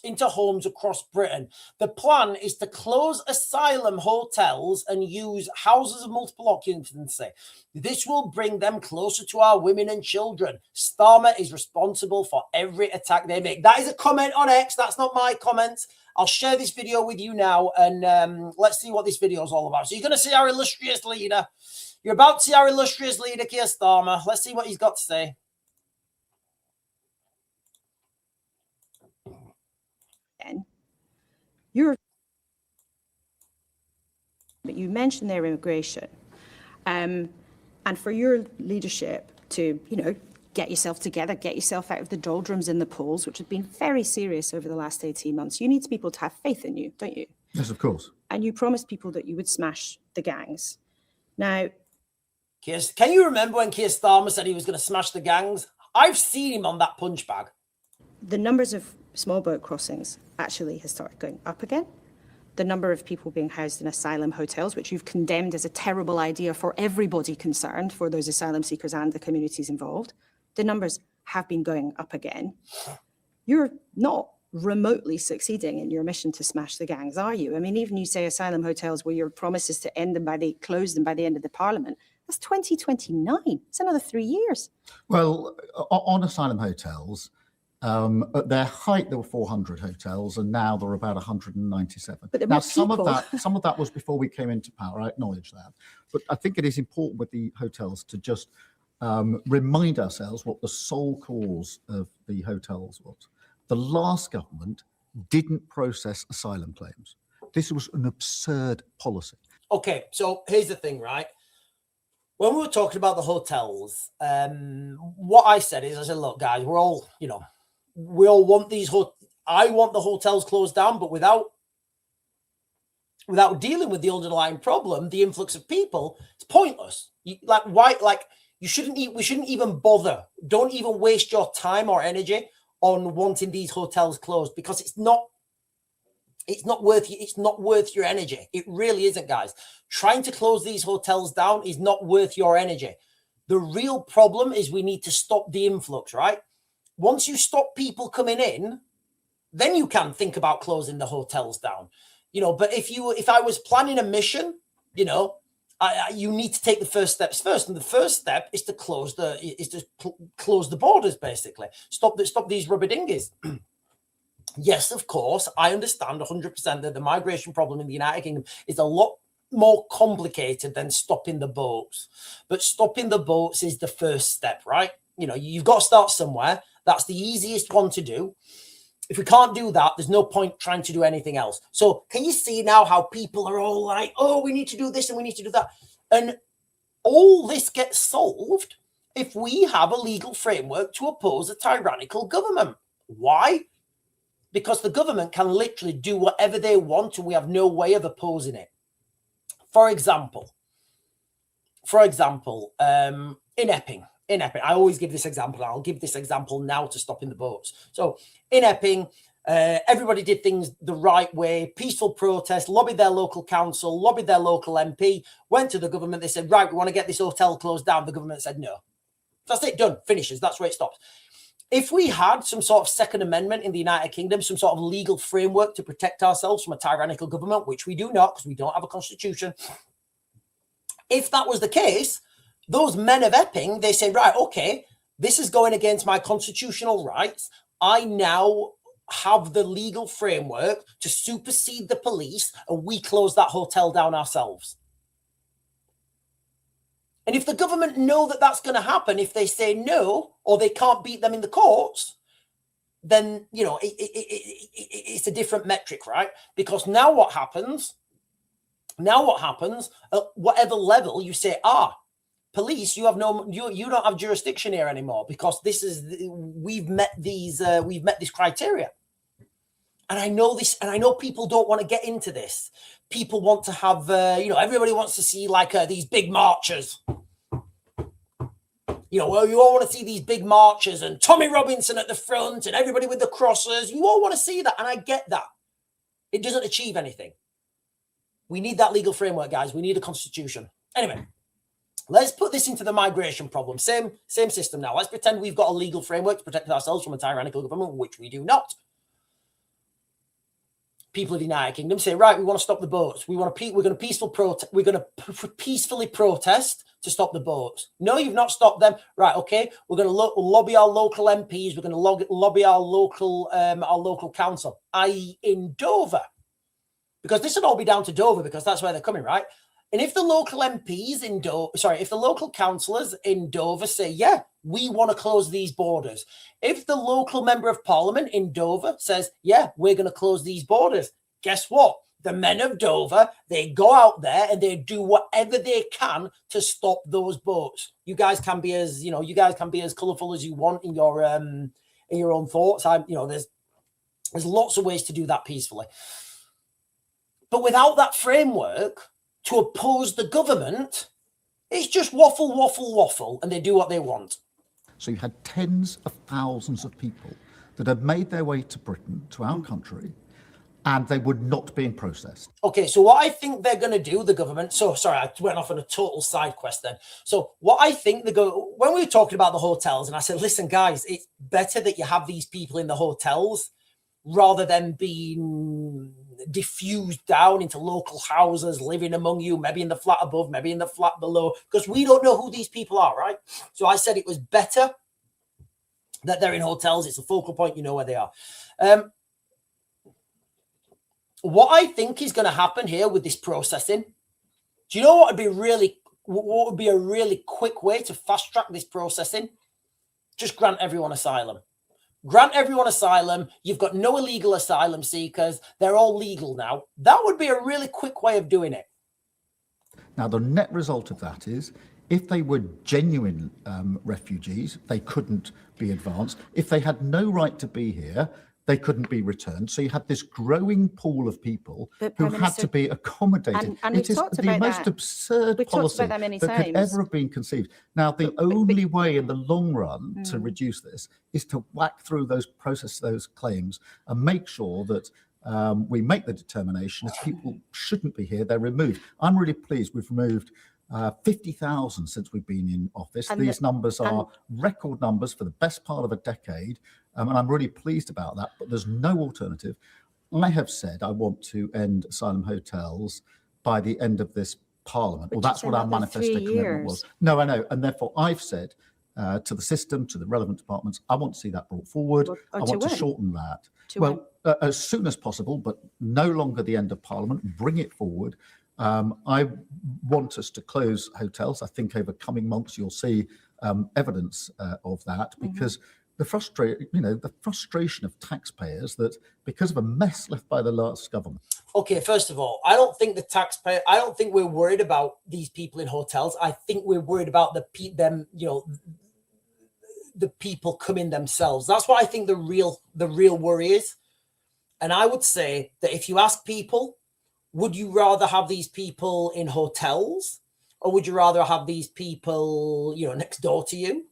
into homes across Britain. The plan is to close asylum hotels and use houses of multiple occupancy. This will bring them closer to our women and children. Starmer is responsible for every attack they make. That is a comment on X. That's not my comments. I'll share this video with you now, and let's see what this video is all about. So you're going to see our illustrious leader. You're about to see our illustrious leader, Keir Starmer. Let's see what he's got to say. But you mentioned their immigration, and for your leadership to, get yourself together, get yourself out of the doldrums in the polls, which have been very serious over the last 18 months. You need people to have faith in you, don't you? Yes, of course. And you promised people that you would smash the gangs. Now, can you remember when Keir Starmer said he was going to smash the gangs? I've seen him on that punch bag. The numbers of small boat crossings actually has started going up again. The number of people being housed in asylum hotels, which you've condemned as a terrible idea for everybody concerned, for those asylum seekers and the communities involved, the numbers have been going up again. You're not remotely succeeding in your mission to smash the gangs, are you? I mean, even you say asylum hotels, where your promise is to close them by the end of the Parliament. That's 2029. It's another 3 years. Well, on asylum hotels, at their height, there were 400 hotels, and now there are about 197. But now, some of that was before we came into power. I acknowledge that, but I think it is important with the hotels to just remind ourselves what the sole cause of the hotels was. The last government didn't process asylum claims. This was an absurd policy. Okay, so here's the thing, right? When we were talking about the hotels, what I said, look, guys, we all want these. I want the hotels closed down, but without dealing with the underlying problem, the influx of people, it's pointless. We shouldn't even bother. Don't even waste your time or energy on wanting these hotels closed, because it's not worth your energy. It really isn't, guys. Trying to close these hotels down is not worth your energy. The real problem is we need to stop the influx, right? Once you stop people coming in, then you can think about closing the hotels down. But if I was planning a mission, you need to take the first steps first, and the first step is to close the borders, basically. Stop these rubber dinghies. Yes, of course, I understand 100% that the migration problem in the United Kingdom is a lot more complicated than stopping the boats. But stopping the boats is the first step, right? You've got to start somewhere. That's the easiest one to do. If we can't do that, there's no point trying to do anything else. So can you see now how people are all like, oh, we need to do this and we need to do that? And all this gets solved if we have a legal framework to oppose a tyrannical government. Why? because the government can literally do whatever they want and we have no way of opposing it. For example, in Epping, I always give this example. I'll give this example now to stopping the boats. So in Epping, everybody did things the right way, peaceful protest, lobbied their local council, lobbied their local MP, went to the government. They said, right, we want to get this hotel closed down. The government said, no. That's it, done, finishes. That's where it stops. If we had some sort of Second Amendment in the United Kingdom, some sort of legal framework to protect ourselves from a tyrannical government, which we do not because we don't have a constitution. If that was the case, those men of Epping, they say, right, okay, this is going against my constitutional rights. I now have the legal framework to supersede the police and we close that hotel down ourselves. And if the government know that that's going to happen, if they say no, or they can't beat them in the courts, then, you know, it's a different metric, right? Because now what happens, at whatever level you say, police, you don't have jurisdiction here anymore because we've met this criteria. And I know this, and I know people don't want to get into this. People want to have, everybody wants to see like these big marches. You know, well, you all want to see these big marches and Tommy Robinson at the front and everybody with the crosses. You all want to see that, and I get that. It doesn't achieve anything. We need that legal framework, guys. We need a constitution. Anyway, let's put this into the migration problem. Same system now. Let's pretend we've got a legal framework to protect ourselves from a tyrannical government, which we do not. People of the United Kingdom say, right, we want to stop the boats. We're going to peacefully protest to stop the boats. No, you've not stopped them. Right, okay. We're going to lobby our local MPs. We're going to lobby our local council, i.e. in Dover. Because this would all be down to Dover because that's where they're coming, right? And if the local MPs if the local councillors in Dover say, yeah, we want to close these borders. If the local member of parliament in Dover says, yeah, we're going to close these borders, guess what? The men of Dover, they go out there and they do whatever they can to stop those boats. You guys can be as colourful as you want in your own thoughts. There's lots of ways to do that peacefully. But without that framework to oppose the government, it's just waffle, and they do what they want. So you had tens of thousands of people that had made their way to Britain, to our country, and they would not be processed. Okay, so what I think they're going to do, the government... So, sorry, I went off on a total side quest then. So what I think when we were talking about the hotels, and I said, listen, guys, it's better that you have these people in the hotels rather than being diffused down into local houses, living among you, maybe in the flat above, maybe in the flat below, because we don't know who these people are, right? So I said it was better that they're in hotels. It's a focal point. You know where they are. What I think is going to happen here with this processing, do you know what would be a really quick way to fast track this processing? Just grant everyone asylum. Grant everyone asylum. You've got no illegal asylum seekers. They're all legal now. That would be a really quick way of doing it. Now, the net result of that is if they were genuine refugees, they couldn't be advanced. If they had no right to be here, they couldn't be returned. So you had this growing pool of people who had to be accommodated. And it is the most absurd policy that could ever have been conceived. Now, the only way in the long run to reduce this is to whack through process those claims and make sure that we make the determination if people shouldn't be here, they're removed. I'm really pleased we've removed 50,000 since we've been in office. These numbers are record numbers for the best part of a decade. And I'm really pleased about that, but there's no alternative. I have said I want to end asylum hotels by the end of this parliament. Well, that's what our manifesto commitment was. No, I know. And therefore I've said to the system, to the relevant departments, I want to see that brought forward. I want to shorten that. As soon as possible, but no longer the end of parliament, bring it forward. I want us to close hotels. I think over coming months, you'll see evidence of that because the frustration of taxpayers that because of a mess left by the last government. Okay, first of all, I don't think we're worried about these people in hotels. I think we're worried about the people coming themselves. That's what I think the real worry is. And I would say that if you ask people, would you rather have these people in hotels, or would you rather have these people, next door to you?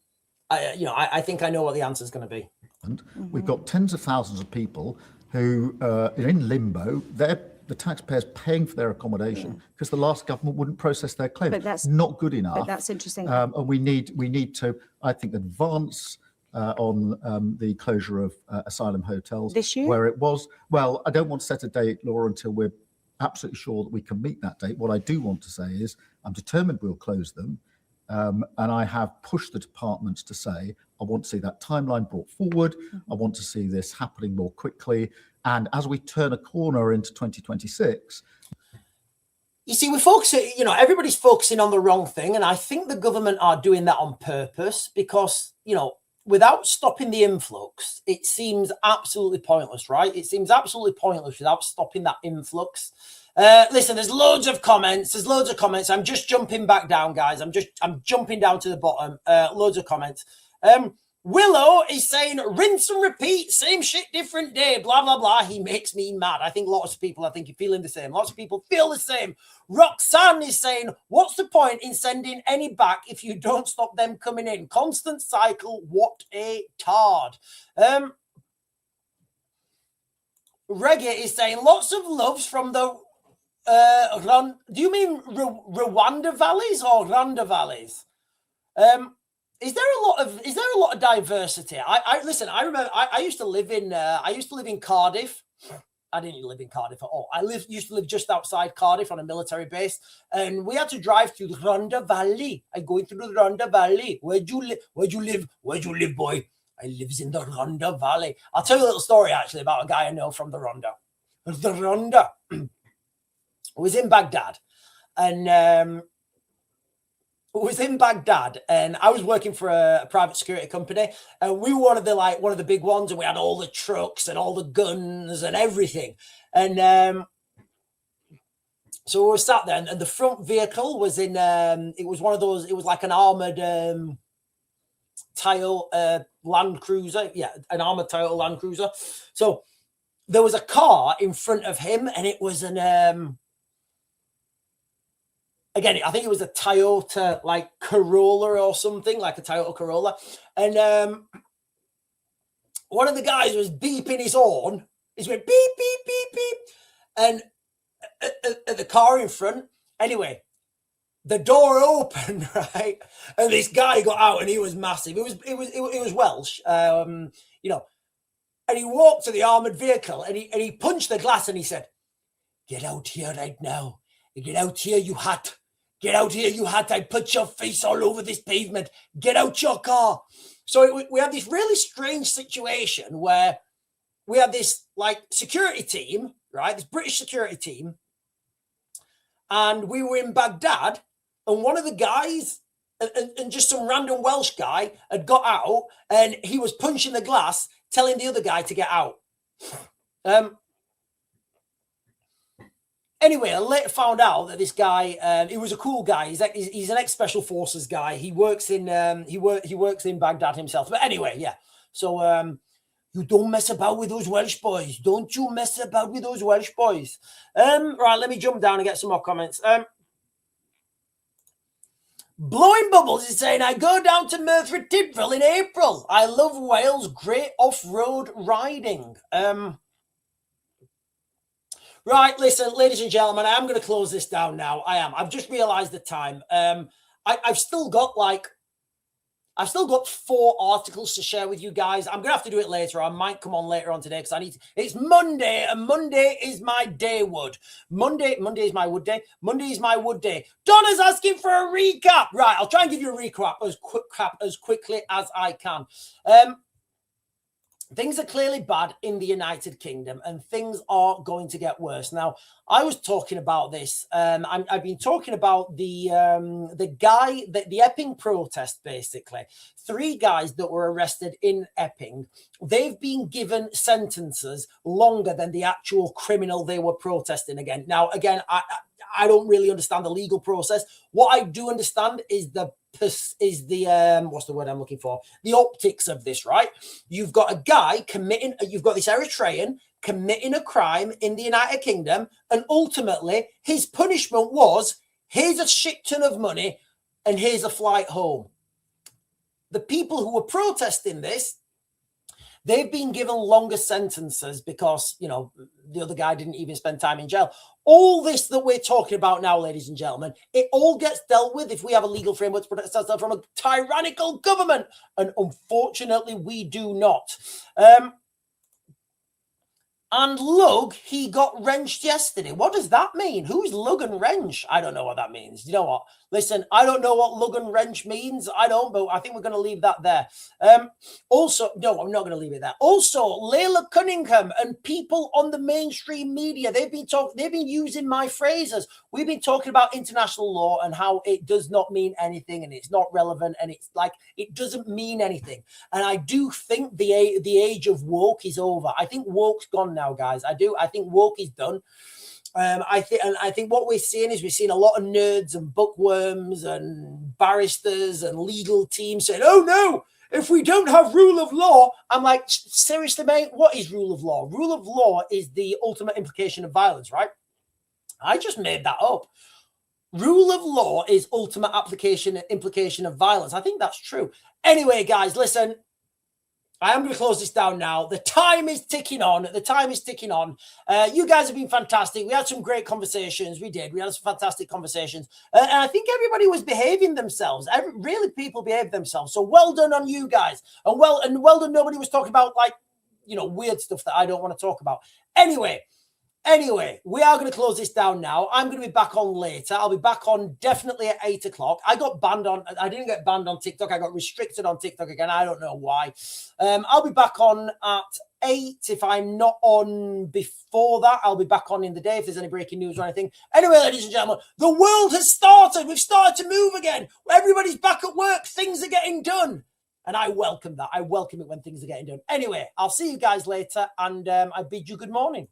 I think I know what the answer is going to be. And we've got tens of thousands of people who are in limbo. The taxpayers paying for their accommodation because the last government wouldn't process their claim. But that's not good enough. But that's interesting. And we need to, I think, advance on the closure of asylum hotels this year, where it was. Well, I don't want to set a date, Laura, until we're absolutely sure that we can meet that date. What I do want to say is I'm determined we'll close them. And I have pushed the departments to say, I want to see that timeline brought forward. I want to see this happening more quickly. And as we turn a corner into 2026. You see, we're focusing, everybody's focusing on the wrong thing. And I think the government are doing that on purpose because, without stopping the influx, it seems absolutely pointless, right? It seems absolutely pointless without stopping that influx. Listen, there's loads of comments. I'm just jumping back down, guys. I'm jumping down to the bottom. Loads of comments. Willow is saying, rinse and repeat, same shit, different day, blah, blah, blah. He makes me mad. I think lots of people, are feeling the same. Lots of people feel the same. Roxanne is saying, what's the point in sending any back if you don't stop them coming in? Constant cycle, what a tard. Reggae is saying, lots of loves from the do you mean Rwanda valleys or Rwanda valleys? Is there a lot of diversity? I listen. I remember I used to live in Cardiff. I didn't live in Cardiff at all. Used to live just outside Cardiff on a military base, and we had to drive through the Rwanda Valley. I going through the Rwanda Valley. Where'd you live? Where'd you live, boy? I lives in the Rwanda Valley. I'll tell you a little story actually about a guy I know from the Rwanda. The Rwanda. Was in Baghdad, and I was working for a private security company, and we were one of the big ones, and we had all the trucks and all the guns and everything, and so we were sat there, and the front vehicle was in it was one of those, it was like an armored Toyota Land Cruiser, an armored Toyota Land Cruiser. So there was a car in front of him, and it was an again, I think it was a Toyota, like Corolla or something, like a Toyota Corolla. And one of the guys was beeping his horn. He's going beep, beep, beep, beep. And at the car in front, anyway, the door opened, right? And this guy got out, and he was massive. It was Welsh, And he walked to the armored vehicle, and he punched the glass, and he said, "Get out here right now. Get out here, you hat. Get out here, you hat. I put your face all over this pavement. Get out your car." So we had this really strange situation where we had this security team, right? This British security team. And we were in Baghdad, and one of the guys and just some random Welsh guy had got out, and he was punching the glass, telling the other guy to get out. Anyway, I later found out that this guy, he was a cool guy. He's an ex-special forces guy. He works in he works in Baghdad himself. But anyway, yeah. So you don't mess about with those Welsh boys. Don't you mess about with those Welsh boys. Right, let me jump down and get some more comments. Blowing Bubbles is saying, I go down to Merthyr Tydfil in April. I love Wales. Great off-road riding. Right, listen, ladies and gentlemen, I am going to close this down now. I am. I've just realised the time. I've still got 4 articles to share with you guys. I'm going to have to do it later. I might come on later on today because I need to. It's Monday, and Monday is my day wood. Monday is my wood day. Monday is my wood day. Donna's asking for a recap. Right, I'll try and give you a recap as quickly as I can. Things are clearly bad in the United Kingdom, and things are going to get worse. Now, I was talking about this. I've been talking about the Epping protest, basically. 3 guys that were arrested in Epping. They've been given sentences longer than the actual criminal they were protesting against. Now, again, I don't really understand the legal process. What I do understand is what's the word I'm looking for? The optics of this, right? You've got a guy you've got this Eritrean committing a crime in the United Kingdom, and ultimately his punishment was, here's a shit ton of money and here's a flight home. The people who were protesting this, they've been given longer sentences because, you know, the other guy didn't even spend time in jail. All this that we're talking about now, ladies and gentlemen, it all gets dealt with if we have a legal framework to protect ourselves from a tyrannical government. And unfortunately, we do not. And Lug, he got wrenched yesterday. What does that mean? Who's Lug and wrench? I don't know what that means. You know what? Listen, I don't know what lug and wrench means. I don't, but I think we're going to leave that there. Also, no, I'm not going to leave it there. Also, Layla Cunningham and people on the mainstream media, they've been using my phrases. We've been talking about international law and how it does not mean anything and it's not relevant and it's like it doesn't mean anything. And I do think the age of woke is over. I think woke's gone now, guys. I do. I think woke is done. I think what we're seeing is a lot of nerds and bookworms and barristers and legal teams saying, "Oh no, if we don't have rule of law," I'm like, seriously, mate, what is rule of law? Rule of law is the ultimate implication of violence, right? I just made that up. Rule of law is ultimate implication of violence. I think that's true. Anyway, guys, listen. I am going to close this down now. The time is ticking on. The time is ticking on. You guys have been fantastic. We had some great conversations. We did. We had some fantastic conversations. And I think everybody was behaving themselves. Really, people behaved themselves. So well done on you guys. And well done. Nobody was talking about, like, you know, weird stuff that I don't want to talk about. Anyway, we are going to close this down now. I'm going to be back on later. I'll be back on definitely at 8 o'clock. I didn't get banned on TikTok. I got restricted on TikTok again. I don't know why. I'll be back on at 8. If I'm not on before that, I'll be back on in the day if there's any breaking news or anything. Anyway, ladies and gentlemen, the world has started. We've started to move again. Everybody's back at work. Things are getting done. And I welcome that. I welcome it when things are getting done. Anyway, I'll see you guys later. And I bid you good morning.